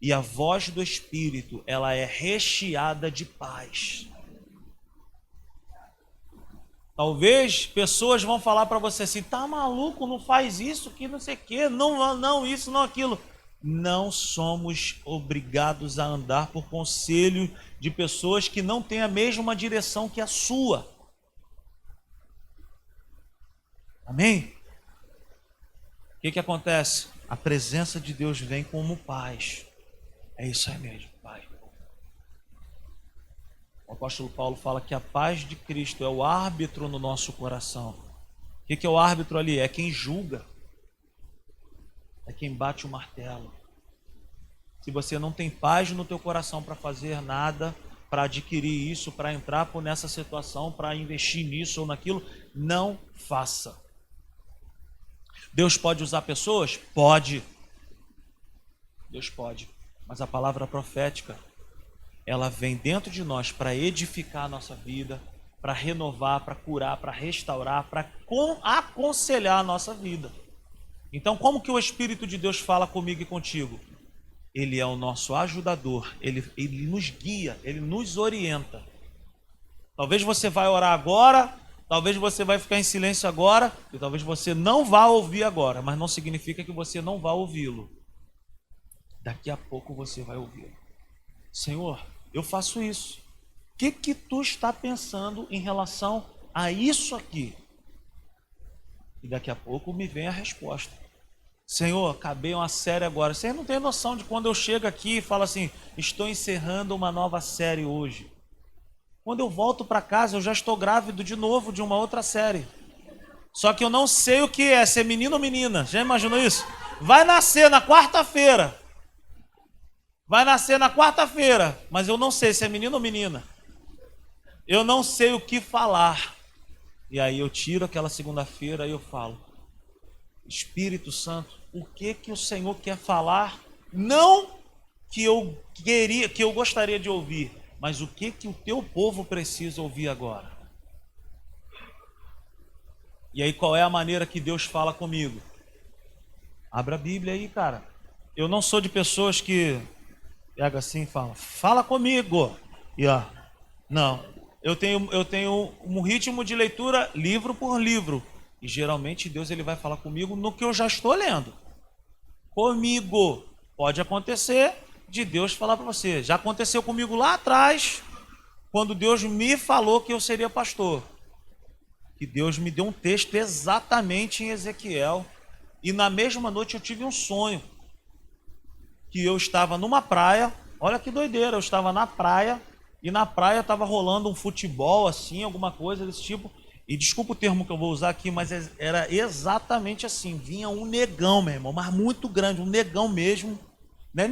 E a voz do Espírito, ela é recheada de paz. Talvez pessoas vão falar para você assim, tá maluco, não faz isso, que não sei o quê, não, isso, não aquilo. Não somos obrigados a andar por conselho de pessoas que não têm a mesma direção que a sua. Amém? O que acontece? A presença de Deus vem como paz. É isso aí mesmo, Pai. O apóstolo Paulo fala que a paz de Cristo é o árbitro no nosso coração. O que é o árbitro ali? É quem julga. É quem bate o martelo. Se você não tem paz no teu coração para fazer nada, para adquirir isso, para entrar nessa situação, para investir nisso ou naquilo, não faça. Deus pode usar pessoas? Pode. Deus pode. Mas a palavra profética, ela vem dentro de nós para edificar a nossa vida, para renovar, para curar, para restaurar, para aconselhar a nossa vida. Então, como que o Espírito de Deus fala comigo e contigo? Ele é o nosso ajudador, ele nos guia, ele nos orienta. Talvez você vai orar agora, talvez você vai ficar em silêncio agora, e talvez você não vá ouvir agora, mas não significa que você não vá ouvi-lo. Daqui a pouco você vai ouvi-lo. Senhor, eu faço isso. O que tu está pensando em relação a isso aqui? E daqui a pouco me vem a resposta. Senhor, acabei uma série agora. Você não tem noção de quando eu chego aqui e falo assim, estou encerrando uma nova série hoje. Quando eu volto para casa, eu já estou grávido de novo de uma outra série. Só que eu não sei o que é, se é menino ou menina. Já imaginou isso? Vai nascer na quarta-feira. Vai nascer na quarta-feira, mas eu não sei se é menino ou menina. Eu não sei o que falar. E aí eu tiro aquela segunda-feira e eu falo, Espírito Santo, o que o Senhor quer falar? Não que eu gostaria de ouvir, mas o que o teu povo precisa ouvir agora? E aí qual é a maneira que Deus fala comigo? Abra a Bíblia aí, cara. Eu não sou de pessoas que pega assim e fala comigo. E ó, não. Eu tenho um ritmo de leitura livro por livro. E geralmente Deus ele vai falar comigo no que eu já estou lendo. Comigo. Pode acontecer de Deus falar para você. Já aconteceu comigo lá atrás, quando Deus me falou que eu seria pastor. Que Deus me deu um texto exatamente em Ezequiel. E na mesma noite eu tive um sonho. Que eu estava numa praia, olha que doideira, eu estava na praia, e na praia estava rolando um futebol assim, alguma coisa desse tipo, e desculpa o termo que eu vou usar aqui, mas era exatamente assim, vinha um negão, meu irmão, mas muito grande, um negão mesmo, né?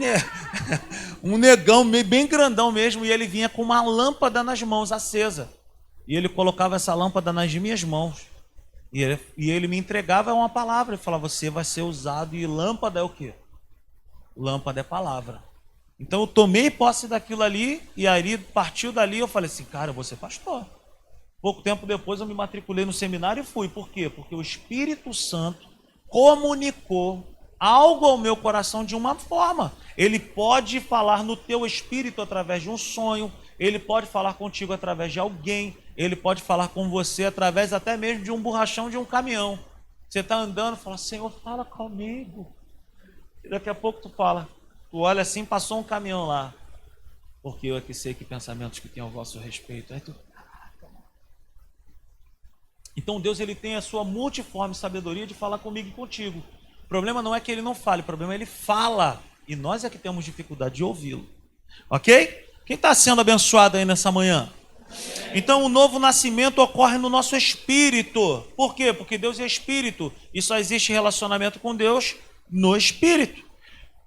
Um negão bem grandão mesmo, e ele vinha com uma lâmpada nas mãos, acesa, e ele colocava essa lâmpada nas minhas mãos, e ele me entregava uma palavra, ele falava, você vai ser usado, e lâmpada é o quê? Lâmpada é palavra. Então eu tomei posse daquilo ali, e aí partiu dali, eu falei assim, cara, eu vou ser pastor. Pouco tempo depois eu me matriculei no seminário e fui. Por quê? Porque o Espírito Santo comunicou algo ao meu coração de uma forma. Ele pode falar no teu espírito através de um sonho, ele pode falar contigo através de alguém, ele pode falar com você através até mesmo de um borrachão de um caminhão. Você está andando e fala, Senhor, fala comigo. E daqui a pouco tu olha assim, passou um caminhão lá. Porque eu aqui sei que pensamentos que tem ao vosso respeito. Aí tu... Então Deus ele tem a sua multiforme sabedoria de falar comigo e contigo. O problema não é que ele não fale, o problema é que ele fala. E nós é que temos dificuldade de ouvi-lo. Ok? Quem está sendo abençoado aí nessa manhã? Então o novo nascimento ocorre no nosso espírito. Por quê? Porque Deus é espírito. E só existe relacionamento com Deus no espírito.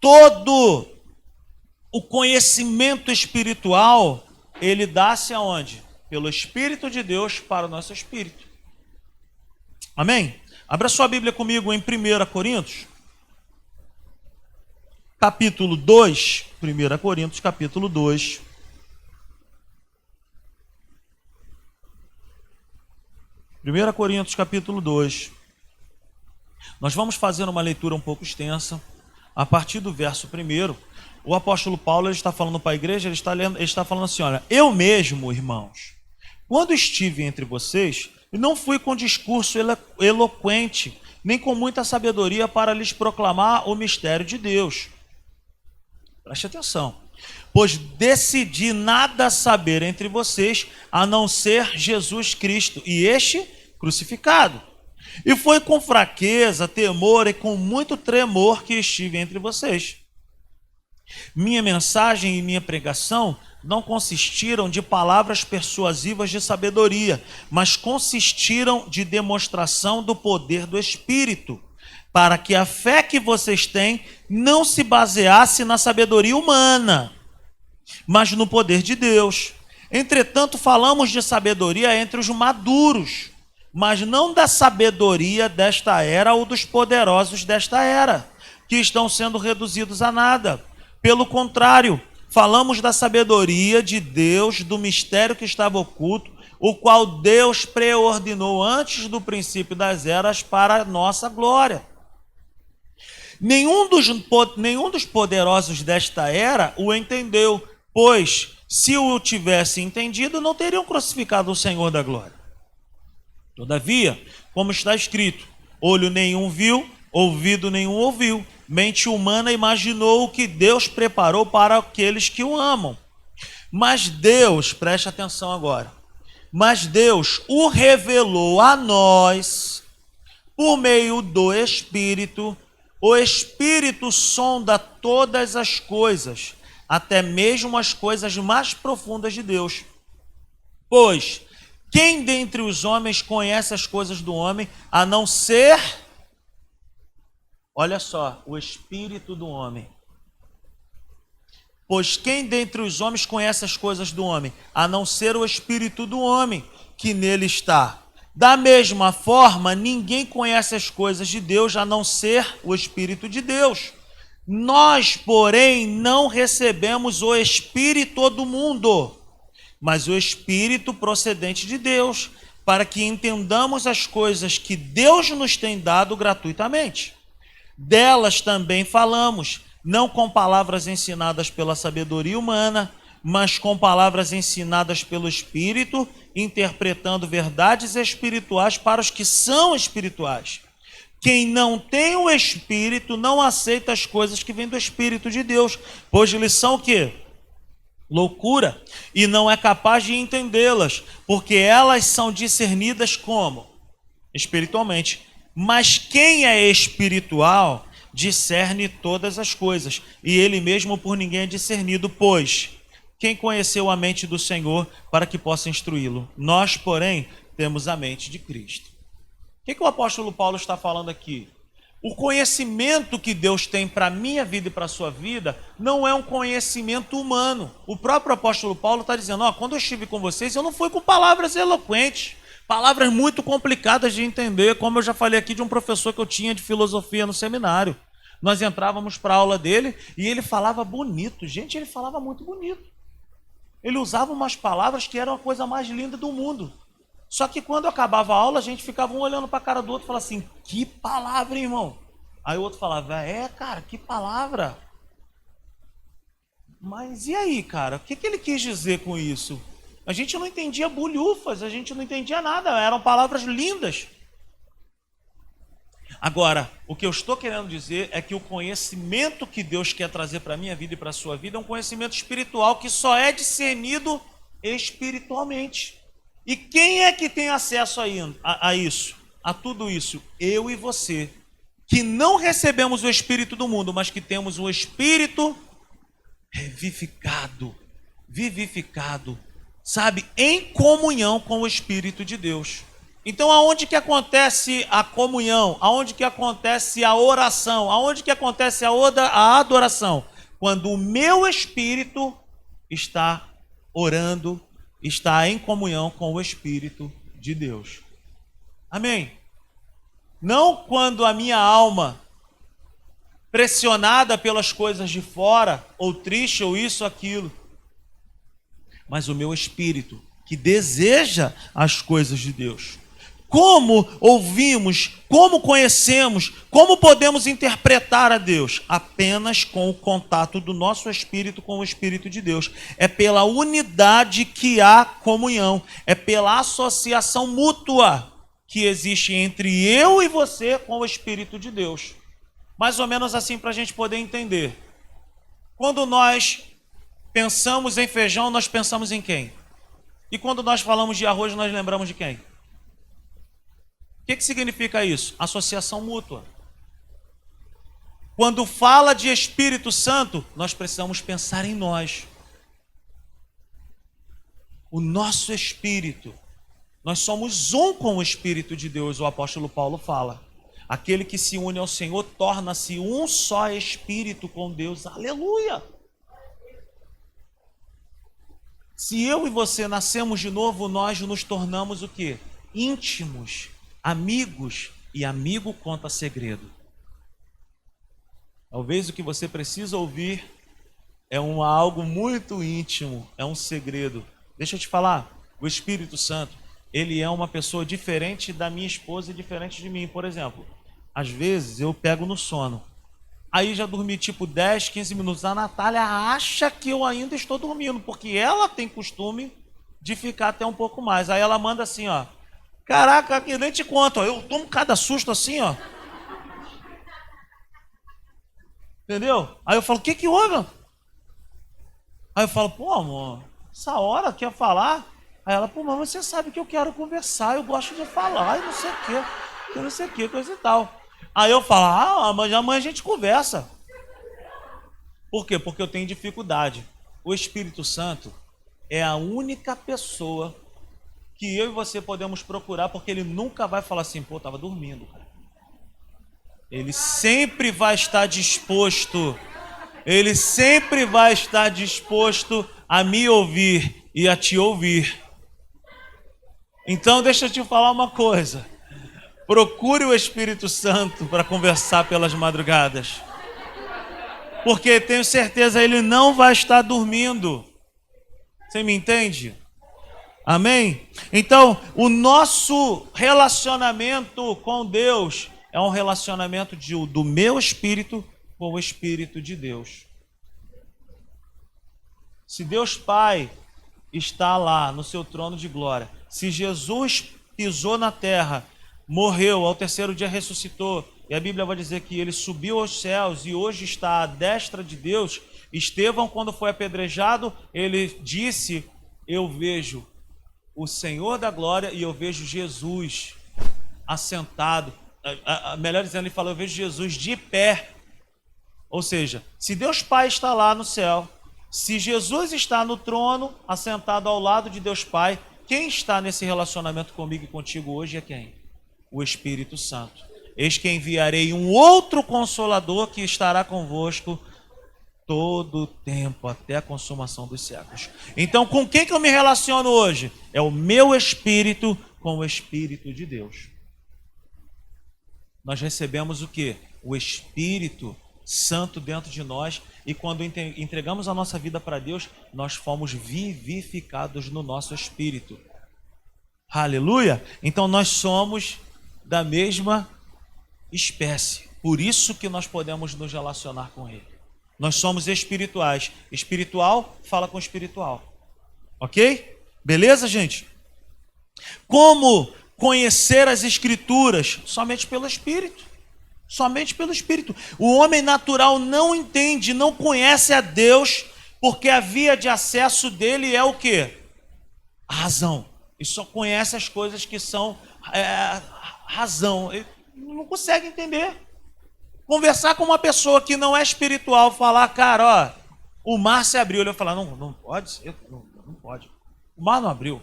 Todo o conhecimento espiritual, ele dá-se aonde? Pelo Espírito de Deus para o nosso espírito. Amém? Abra sua Bíblia comigo em 1 Coríntios, capítulo 2. 1 Coríntios, capítulo 2. Primeira Coríntios, capítulo 2. Nós vamos fazer uma leitura um pouco extensa. A partir do verso 1, o apóstolo Paulo ele está falando para a igreja, ele está falando assim, olha, eu mesmo, irmãos, quando estive entre vocês, não fui com discurso eloquente, nem com muita sabedoria para lhes proclamar o mistério de Deus. Preste atenção. Pois decidi nada saber entre vocês, a não ser Jesus Cristo, e este crucificado. E foi com fraqueza, temor e com muito tremor que estive entre vocês. Minha mensagem e minha pregação não consistiram de palavras persuasivas de sabedoria, mas consistiram de demonstração do poder do Espírito, para que a fé que vocês têm não se baseasse na sabedoria humana, mas no poder de Deus. Entretanto, falamos de sabedoria entre os maduros, mas não da sabedoria desta era ou dos poderosos desta era, que estão sendo reduzidos a nada. Pelo contrário, falamos da sabedoria de Deus, do mistério que estava oculto, o qual Deus preordenou antes do princípio das eras para a nossa glória. Nenhum dos poderosos desta era o entendeu, pois, se o tivesse entendido, não teriam crucificado o Senhor da glória. Todavia, como está escrito, olho nenhum viu, ouvido nenhum ouviu, mente humana imaginou o que Deus preparou para aqueles que o amam. Mas Deus, preste atenção agora, mas Deus o revelou a nós por meio do Espírito. O Espírito sonda todas as coisas, até mesmo as coisas mais profundas de Deus. Pois, quem dentre os homens conhece as coisas do homem, a não ser, olha só, o Espírito do homem. Pois quem dentre os homens conhece as coisas do homem, a não ser o Espírito do homem, que nele está. Da mesma forma, ninguém conhece as coisas de Deus, a não ser o Espírito de Deus. Nós, porém, não recebemos o Espírito do mundo, mas o Espírito procedente de Deus, para que entendamos as coisas que Deus nos tem dado gratuitamente. Delas também falamos, não com palavras ensinadas pela sabedoria humana, mas com palavras ensinadas pelo Espírito, interpretando verdades espirituais para os que são espirituais. Quem não tem o Espírito não aceita as coisas que vêm do Espírito de Deus, pois eles são o quê? Loucura, e não é capaz de entendê-las, porque elas são discernidas como? Espiritualmente. Mas quem é espiritual discerne todas as coisas, e ele mesmo por ninguém é discernido, pois quem conheceu a mente do Senhor para que possa instruí-lo? Nós, porém, temos a mente de Cristo. O que o apóstolo Paulo está falando aqui? O conhecimento que Deus tem para a minha vida e para a sua vida não é um conhecimento humano. O próprio apóstolo Paulo está dizendo, quando eu estive com vocês, eu não fui com palavras eloquentes, palavras muito complicadas de entender, como eu já falei aqui de um professor que eu tinha de filosofia no seminário. Nós entrávamos para a aula dele e ele falava bonito. Gente, ele falava muito bonito. Ele usava umas palavras que eram a coisa mais linda do mundo. Só que quando acabava a aula, a gente ficava um olhando para a cara do outro e falava assim, que palavra, irmão? Aí o outro falava, cara, que palavra. Mas e aí, cara, o que ele quis dizer com isso? A gente não entendia bulhufas, a gente não entendia nada, eram palavras lindas. Agora, o que eu estou querendo dizer é que o conhecimento que Deus quer trazer para a minha vida e para a sua vida é um conhecimento espiritual que só é discernido espiritualmente. E quem é que tem acesso a isso? A tudo isso? Eu e você, que não recebemos o Espírito do mundo, mas que temos o Espírito vivificado, sabe? Em comunhão com o Espírito de Deus. Então, aonde que acontece a comunhão? Aonde que acontece a oração? Aonde que acontece a adoração? Quando o meu espírito está orando, está em comunhão com o Espírito de Deus. Amém? Não quando a minha alma, pressionada pelas coisas de fora, ou triste, ou isso, aquilo, mas o meu espírito, que deseja as coisas de Deus. Como ouvimos, como conhecemos, como podemos interpretar a Deus? Apenas com o contato do nosso espírito com o Espírito de Deus. É pela unidade que há comunhão, é pela associação mútua que existe entre eu e você com o Espírito de Deus. Mais ou menos assim para a gente poder entender. Quando nós pensamos em feijão, nós pensamos em quem? E quando nós falamos de arroz, nós lembramos de quem? O que significa isso? Associação mútua. Quando fala de Espírito Santo, nós precisamos pensar em nós. O nosso espírito. Nós somos um com o Espírito de Deus, o apóstolo Paulo fala. Aquele que se une ao Senhor torna-se um só espírito com Deus. Aleluia! Se eu e você nascemos de novo, nós nos tornamos o quê? Íntimos. Amigos, e amigo conta segredo. Talvez o que você precisa ouvir é algo muito íntimo, é um segredo. Deixa eu te falar, o Espírito Santo, ele é uma pessoa diferente da minha esposa e diferente de mim. Por exemplo, às vezes eu pego no sono, aí já dormi tipo 10, 15 minutos. A Natália acha que eu ainda estou dormindo, porque ela tem costume de ficar até um pouco mais. Aí ela manda assim, ó. Caraca, que nem te conto, ó, eu tomo cada susto assim, ó. Entendeu? Aí eu falo, o que houve? Aí eu falo, pô, amor, essa hora quer falar? Aí ela, pô, mas você sabe que eu quero conversar, eu gosto de falar, e não sei o que, não sei o que, coisa e tal. Aí eu falo, mas amanhã a gente conversa. Por quê? Porque eu tenho dificuldade. O Espírito Santo é a única pessoa que eu e você podemos procurar, porque ele nunca vai falar assim, pô, estava dormindo, cara. Ele sempre vai estar disposto, ele sempre vai estar disposto a me ouvir e a te ouvir. Então deixa eu te falar uma coisa, procure o Espírito Santo para conversar pelas madrugadas, porque tenho certeza ele não vai estar dormindo. Você me entende? Amém? Então, o nosso relacionamento com Deus é um relacionamento do meu espírito com o Espírito de Deus. Se Deus Pai está lá no seu trono de glória, se Jesus pisou na terra, morreu, ao terceiro dia ressuscitou, e a Bíblia vai dizer que ele subiu aos céus e hoje está à destra de Deus. Estevão, quando foi apedrejado, ele disse, eu vejo o Senhor da glória e eu vejo Jesus assentado. Melhor dizendo, ele falou, eu vejo Jesus de pé. Ou seja, se Deus Pai está lá no céu, se Jesus está no trono, assentado ao lado de Deus Pai, quem está nesse relacionamento comigo e contigo hoje é quem? O Espírito Santo. Eis que enviarei um outro Consolador que estará convosco todo o tempo, até a consumação dos séculos. Então, com quem que eu me relaciono hoje? É o meu espírito com o Espírito de Deus. Nós recebemos o quê? O Espírito Santo dentro de nós, e quando entregamos a nossa vida para Deus, nós fomos vivificados no nosso espírito. Aleluia! Então nós somos da mesma espécie, por isso que nós podemos nos relacionar com Ele. Nós somos espirituais. Espiritual fala com espiritual. Ok? Beleza, gente? Como conhecer as Escrituras? Somente pelo Espírito. Somente pelo Espírito. O homem natural não entende, não conhece a Deus, porque a via de acesso dele é o quê? A razão. E só conhece as coisas que são razão. Ele não consegue entender. Conversar com uma pessoa que não é espiritual, falar, cara, ó, o mar se abriu. Ele vai falar, não pode ser, não pode. O mar não abriu,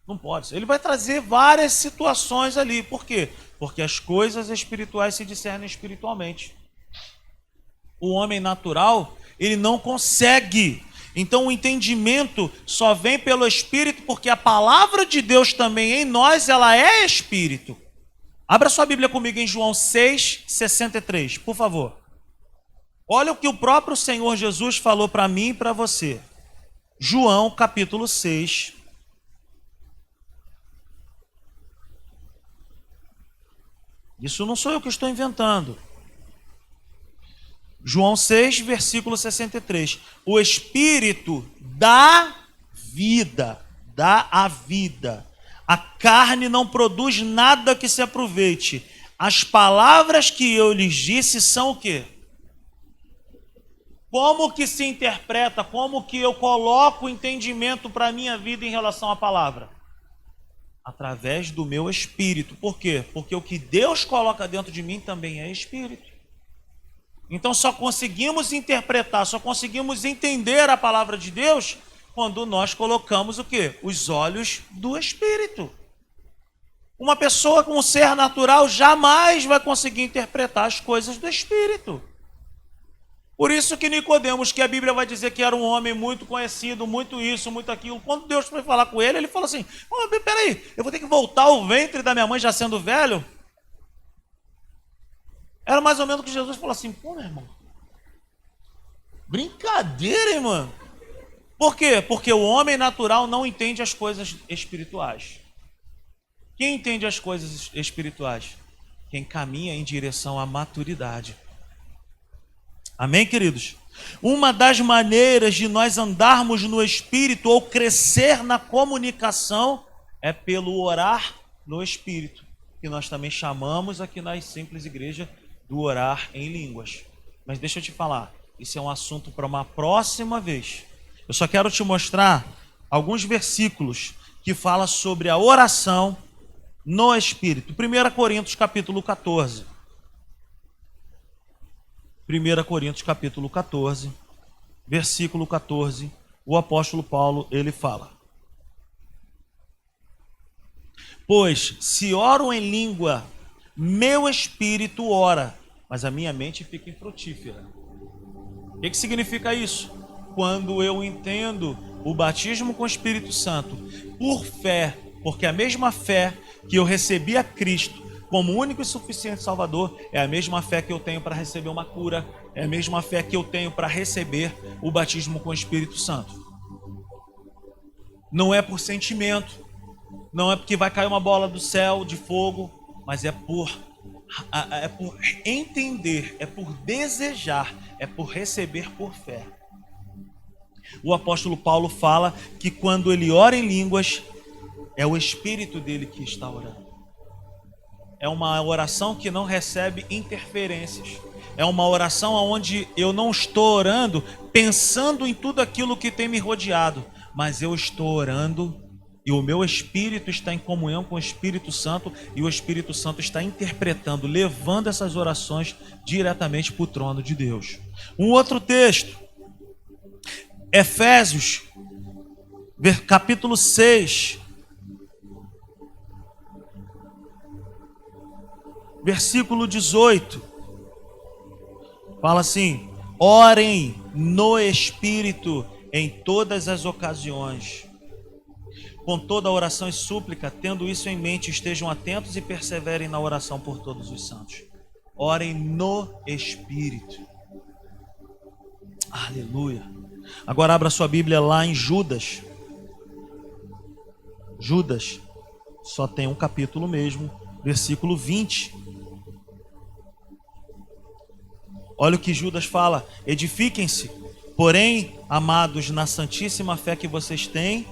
não pode ser. Ele vai trazer várias situações ali. Por quê? Porque as coisas espirituais se discernem espiritualmente. O homem natural, ele não consegue. Então o entendimento só vem pelo Espírito, porque a palavra de Deus também em nós, ela é Espírito. Abra sua Bíblia comigo em João 6,63, por favor. Olha o que o próprio Senhor Jesus falou para mim e para você. João, capítulo 6. Isso não sou eu que estou inventando. João 6, versículo 63. O Espírito dá vida, dá a vida. A carne não produz nada que se aproveite. As palavras que eu lhes disse são o quê? Como que se interpreta, como que eu coloco o entendimento para a minha vida em relação à palavra? Através do meu espírito. Por quê? Porque o que Deus coloca dentro de mim também é espírito. Então só conseguimos interpretar, só conseguimos entender a palavra de Deus quando nós colocamos o quê? Os olhos do espírito. Uma pessoa com um ser natural jamais vai conseguir interpretar as coisas do espírito. Por isso que Nicodemos, que a Bíblia vai dizer que era um homem muito conhecido, muito isso, muito aquilo, quando Deus foi falar com ele, ele falou assim: peraí, eu vou ter que voltar ao ventre da minha mãe já sendo velho? Era mais ou menos o que Jesus falou assim: pô, meu irmão, brincadeira, hein, mano? Por quê? Porque o homem natural não entende as coisas espirituais. Quem entende as coisas espirituais? Quem caminha em direção à maturidade. Amém, queridos? Uma das maneiras de nós andarmos no Espírito ou crescer na comunicação é pelo orar no Espírito, que nós também chamamos aqui na Simples Igreja do orar em línguas. Mas deixa eu te falar, isso é um assunto para uma próxima vez. Eu só quero te mostrar alguns versículos que falam sobre a oração no Espírito. 1 Coríntios capítulo 14. 1 Coríntios capítulo 14, versículo 14, o apóstolo Paulo, ele fala: pois se oro em língua, meu espírito ora, mas a minha mente fica infrutífera. O que significa isso? Quando eu entendo o batismo com o Espírito Santo por fé, porque a mesma fé que eu recebi a Cristo como único e suficiente Salvador, é a mesma fé que eu tenho para receber uma cura, é a mesma fé que eu tenho para receber o batismo com o Espírito Santo. Não é por sentimento, não é porque vai cair uma bola do céu de fogo, mas é por entender, é por desejar, é por receber por fé. O apóstolo Paulo fala que quando ele ora em línguas, é o Espírito dele que está orando. É uma oração que não recebe interferências. É uma oração onde eu não estou orando pensando em tudo aquilo que tem me rodeado, mas eu estou orando e o meu espírito está em comunhão com o Espírito Santo e o Espírito Santo está interpretando, levando essas orações diretamente para o trono de Deus. Um outro texto, Efésios, capítulo 6, versículo 18, fala assim: orem no Espírito em todas as ocasiões, com toda oração e súplica, tendo isso em mente, estejam atentos e perseverem na oração por todos os santos. Orem no Espírito. Aleluia. Agora abra sua Bíblia lá em Judas. Judas, só tem um capítulo mesmo, versículo 20. Olha o que Judas fala: edifiquem-se, porém, amados, na santíssima fé que vocês têm,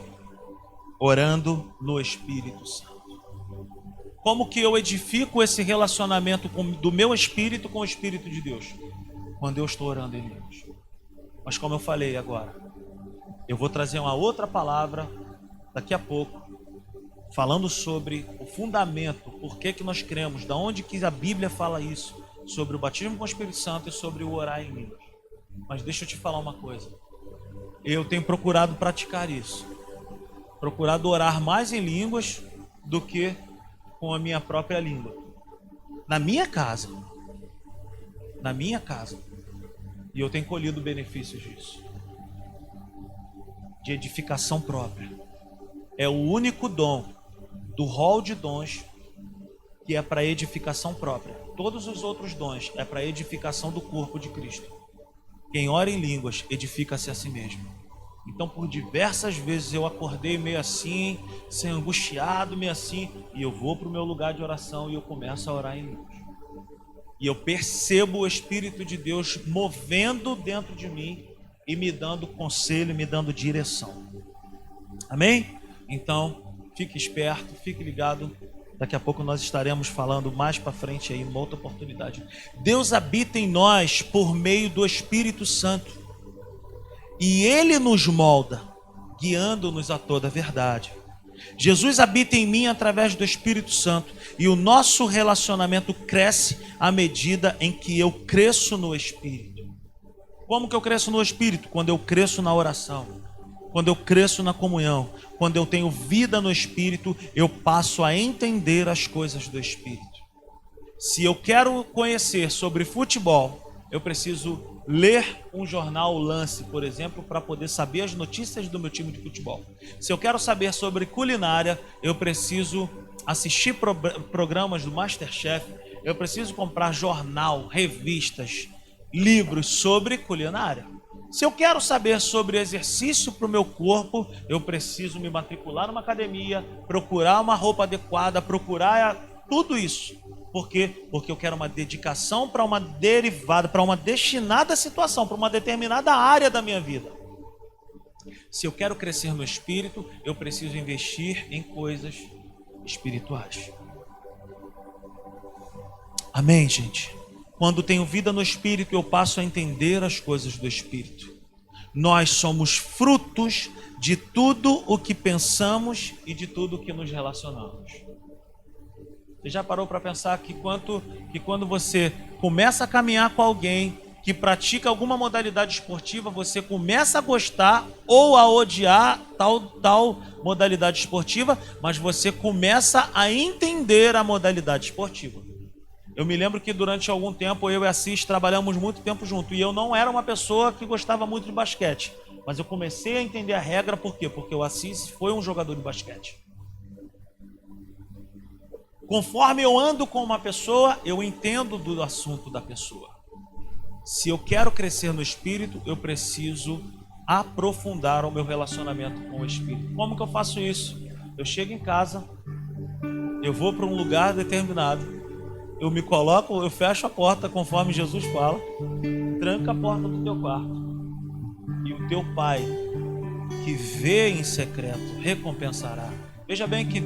orando no Espírito Santo. Como que eu edifico esse relacionamento do meu espírito com o Espírito de Deus? Quando eu estou orando em línguas. Mas como eu falei agora, eu vou trazer uma outra palavra daqui a pouco, falando sobre o fundamento, por que nós cremos, da onde que a Bíblia fala isso, sobre o batismo com o Espírito Santo e sobre o orar em línguas. Mas deixa eu te falar uma coisa, eu tenho procurado praticar isso, procurado orar mais em línguas do que com a minha própria língua, na minha casa, e eu tenho colhido benefícios disso, de edificação própria. É o único dom do rol de dons que é para edificação própria. Todos os outros dons é para edificação do corpo de Cristo. Quem ora em línguas edifica-se a si mesmo. Então, por diversas vezes eu acordei meio assim, sem angustiado, meio assim, e eu vou para o meu lugar de oração e eu começo a orar em línguas. e eu percebo o Espírito de Deus movendo dentro de mim e me dando conselho, me dando direção. Amém? Então, fique esperto, fique ligado. Daqui a pouco nós estaremos falando mais para frente aí, numa outra oportunidade. Deus habita em nós por meio do Espírito Santo. E Ele nos molda, guiando-nos a toda a verdade. Jesus habita em mim através do Espírito Santo. E o nosso relacionamento cresce à medida em que eu cresço no Espírito. Como que eu cresço no Espírito? Quando eu cresço na oração, quando eu cresço na comunhão, quando eu tenho vida no Espírito, eu passo a entender as coisas do Espírito. Se eu quero conhecer sobre futebol, eu preciso ler um jornal Lance, por exemplo, para poder saber as notícias do meu time de futebol. Se eu quero saber sobre culinária, eu preciso assistir programas do MasterChef, eu preciso comprar jornal, revistas, livros sobre culinária. Se eu quero saber sobre exercício para o meu corpo, eu preciso me matricular numa academia, procurar uma roupa adequada, procurar tudo isso. Por quê? Porque eu quero uma dedicação para uma derivada, para uma destinada situação, para uma determinada área da minha vida. Se eu quero crescer no espírito, eu preciso investir em coisas espirituais. Amém, gente? Quando tenho vida no espírito, eu passo a entender as coisas do espírito. Nós somos frutos de tudo o que pensamos e de tudo o que nos relacionamos. Você já parou para pensar que quando você começa a caminhar com alguém que pratica alguma modalidade esportiva, você começa a gostar ou a odiar tal modalidade esportiva, mas você começa a entender a modalidade esportiva. Eu me lembro que durante algum tempo eu e a Cis trabalhamos muito tempo junto e eu não era uma pessoa que gostava muito de basquete, mas eu comecei a entender a regra. Por quê? Porque o Assis foi um jogador de basquete. Conforme eu ando com uma pessoa, eu entendo do assunto da pessoa. Se eu quero crescer no espírito, eu preciso aprofundar o meu relacionamento com o espírito. Como que eu faço isso? Eu chego em casa, eu vou para um lugar determinado, eu me coloco, eu fecho a porta conforme Jesus fala, tranca a porta do teu quarto e o teu pai que vê em secreto recompensará. Veja bem que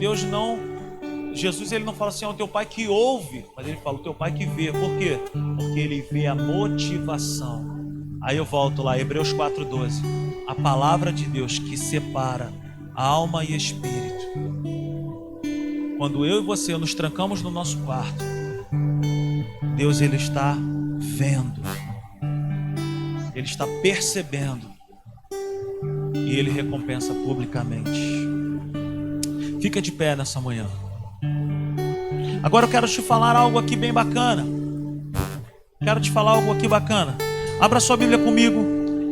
Jesus ele não fala assim, é o teu pai que ouve, mas ele fala o teu pai que vê. Por quê? Porque ele vê a motivação. Aí eu volto lá, Hebreus 4:12. A palavra de Deus que separa alma e espírito. Quando eu e você nos trancamos no nosso quarto, Deus ele está vendo. Ele está percebendo. E ele recompensa publicamente. Fica de pé nessa manhã. Agora eu quero te falar algo aqui bem bacana. Abra sua Bíblia comigo.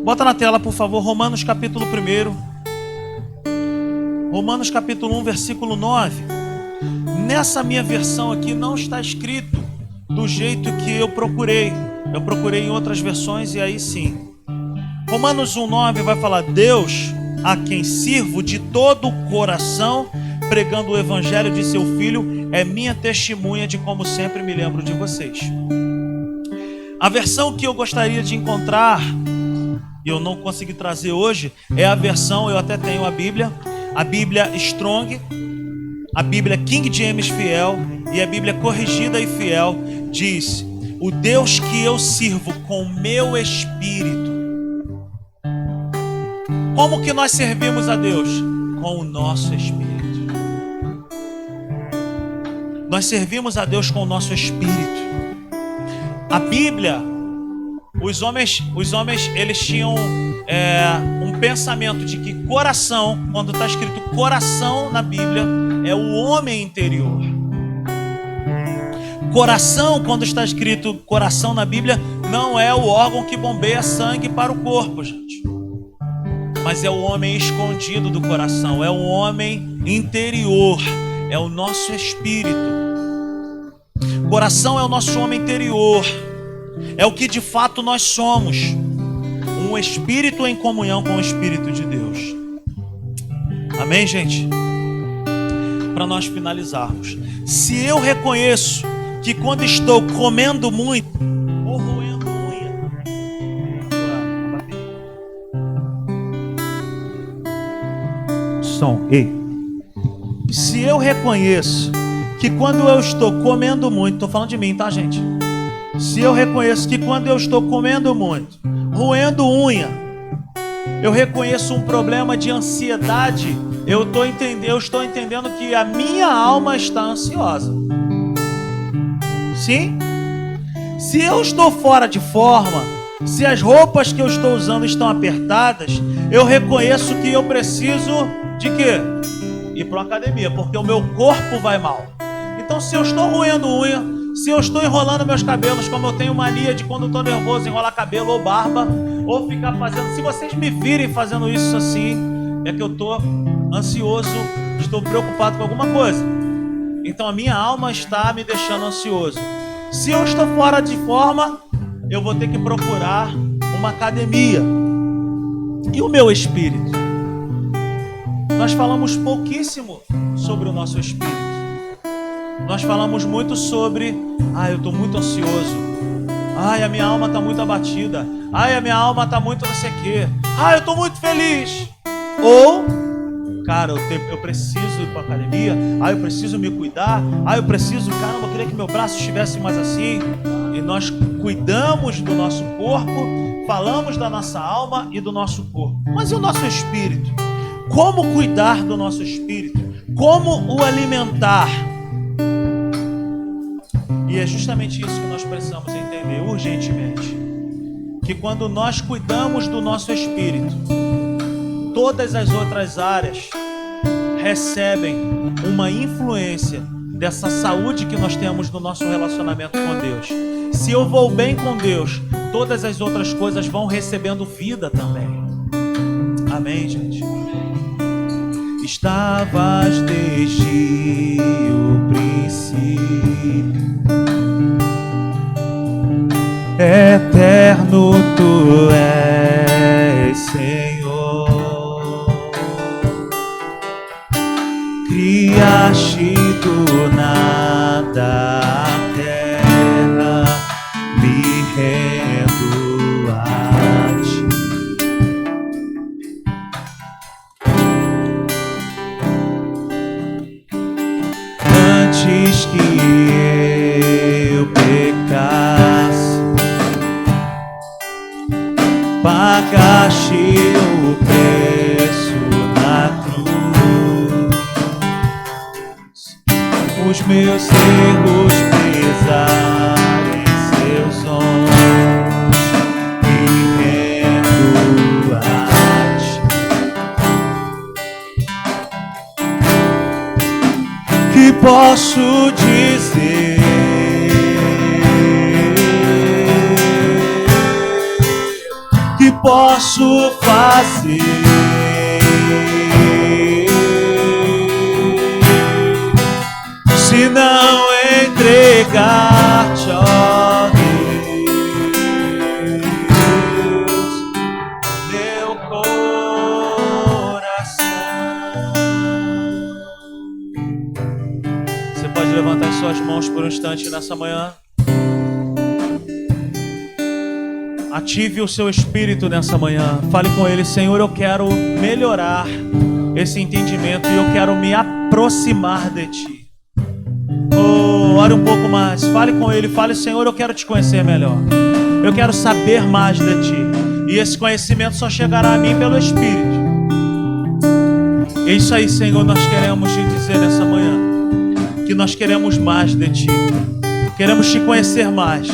Bota na tela, por favor, Romanos capítulo 1. Romanos capítulo 1, versículo 9. Nessa minha versão aqui não está escrito do jeito que eu procurei. Eu procurei em outras versões e aí sim. Romanos 1:9 vai falar: Deus, a quem sirvo de todo o coração, pregando o evangelho de seu Filho, é minha testemunha de como sempre me lembro de vocês. A versão que eu gostaria de encontrar, e eu não consegui trazer hoje, é a versão, eu até tenho a Bíblia Strong, a Bíblia King James Fiel e a Bíblia Corrigida e Fiel. Diz: o Deus que eu sirvo com o meu espírito. Como que nós servimos a Deus? Com o nosso espírito. Nós servimos a Deus com o nosso espírito. A Bíblia, os homens eles tinham um pensamento de que coração, quando está escrito coração na Bíblia, é o homem interior. Coração, quando está escrito coração na Bíblia, não é o órgão que bombeia sangue para o corpo, gente. Mas é o homem escondido do coração, é o homem interior, é o nosso espírito. Coração é o nosso homem interior, é o que de fato nós somos, um espírito em comunhão com o Espírito de Deus. Amém, gente? Para nós finalizarmos, se eu reconheço que quando estou comendo muito ou roendo unha, se eu reconheço que quando eu estou comendo muito, estou falando de mim, tá, gente? Se eu reconheço que quando eu estou comendo muito, roendo unha, eu reconheço um problema de ansiedade, eu estou entendendo que a minha alma está ansiosa. Sim? Se eu estou fora de forma, se as roupas que eu estou usando estão apertadas, eu reconheço que eu preciso de quê? Ir para uma academia, porque o meu corpo vai mal. Então, se eu estou roendo unha, se eu estou enrolando meus cabelos, como eu tenho mania de quando estou nervoso enrolar cabelo ou barba, ou ficar fazendo, se vocês me virem fazendo isso assim, é que eu estou ansioso, estou preocupado com alguma coisa. Então a minha alma está me deixando ansioso. Se eu estou fora de forma, eu vou ter que procurar uma academia. E o meu espírito? Nós falamos pouquíssimo sobre o nosso espírito. Nós falamos muito sobre, eu estou muito ansioso. A minha alma está muito abatida. A minha alma está muito não sei o quê. Eu estou muito feliz. Ou, cara, eu preciso ir para a academia. Eu preciso me cuidar. Eu queria que meu braço estivesse mais assim. E nós cuidamos do nosso corpo, falamos da nossa alma e do nosso corpo. Mas e o nosso espírito? Como cuidar do nosso espírito? Como o alimentar? E é justamente isso que nós precisamos entender urgentemente. Que quando nós cuidamos do nosso espírito, todas as outras áreas recebem uma influência dessa saúde que nós temos no nosso relacionamento com Deus. Se eu vou bem com Deus, todas as outras coisas vão recebendo vida também. Amém, gente? Estavas desde o princípio, eterno tu és, Senhor. Criaste do nada a terra, me rendo a ti. Antes que eu pecasse, pagaste o preço na cruz. Os meus erros pesaram em seus ombros, me rendo a ti. Que posso dizer? Que posso fazer? Se não entregar-te, ó Deus, meu coração. Você pode levantar as suas mãos por um instante nessa manhã. Ative o seu espírito nessa manhã. Fale com ele: Senhor, eu quero melhorar esse entendimento e eu quero me aproximar de ti. Ore um pouco mais. Fale com ele. Fale: Senhor, eu quero te conhecer melhor. Eu quero saber mais de ti. E esse conhecimento só chegará a mim pelo Espírito. É isso aí, Senhor, nós queremos te dizer nessa manhã. Que nós queremos mais de ti. Queremos te conhecer mais.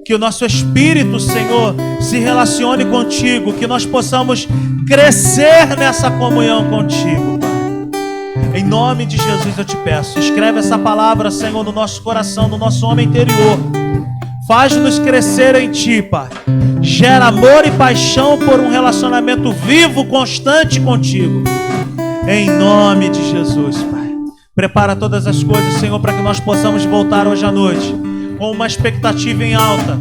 Que o nosso espírito, Senhor, se relacione contigo, que nós possamos crescer nessa comunhão contigo, Pai. Em nome de Jesus eu te peço, escreve essa palavra, Senhor, no nosso coração, no nosso homem interior. Faz-nos crescer em ti, Pai. Gera amor e paixão por um relacionamento vivo, constante contigo. Em nome de Jesus, Pai. Prepara todas as coisas, Senhor, para que nós possamos voltar hoje à noite com uma expectativa em alta,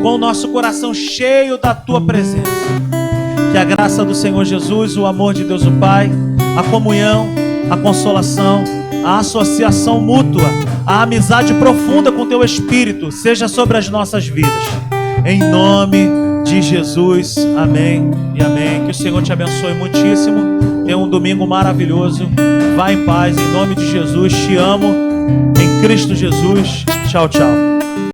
com o nosso coração cheio da Tua presença. Que a graça do Senhor Jesus, o amor de Deus o Pai, a comunhão, a consolação, a associação mútua a amizade profunda com teu Espírito seja sobre as nossas vidas. Em nome de Jesus, amém e amém. Que o Senhor te abençoe muitíssimo. Tenha um domingo maravilhoso. Vá em paz, em nome de Jesus. Te amo, em Cristo Jesus. Tchau, tchau.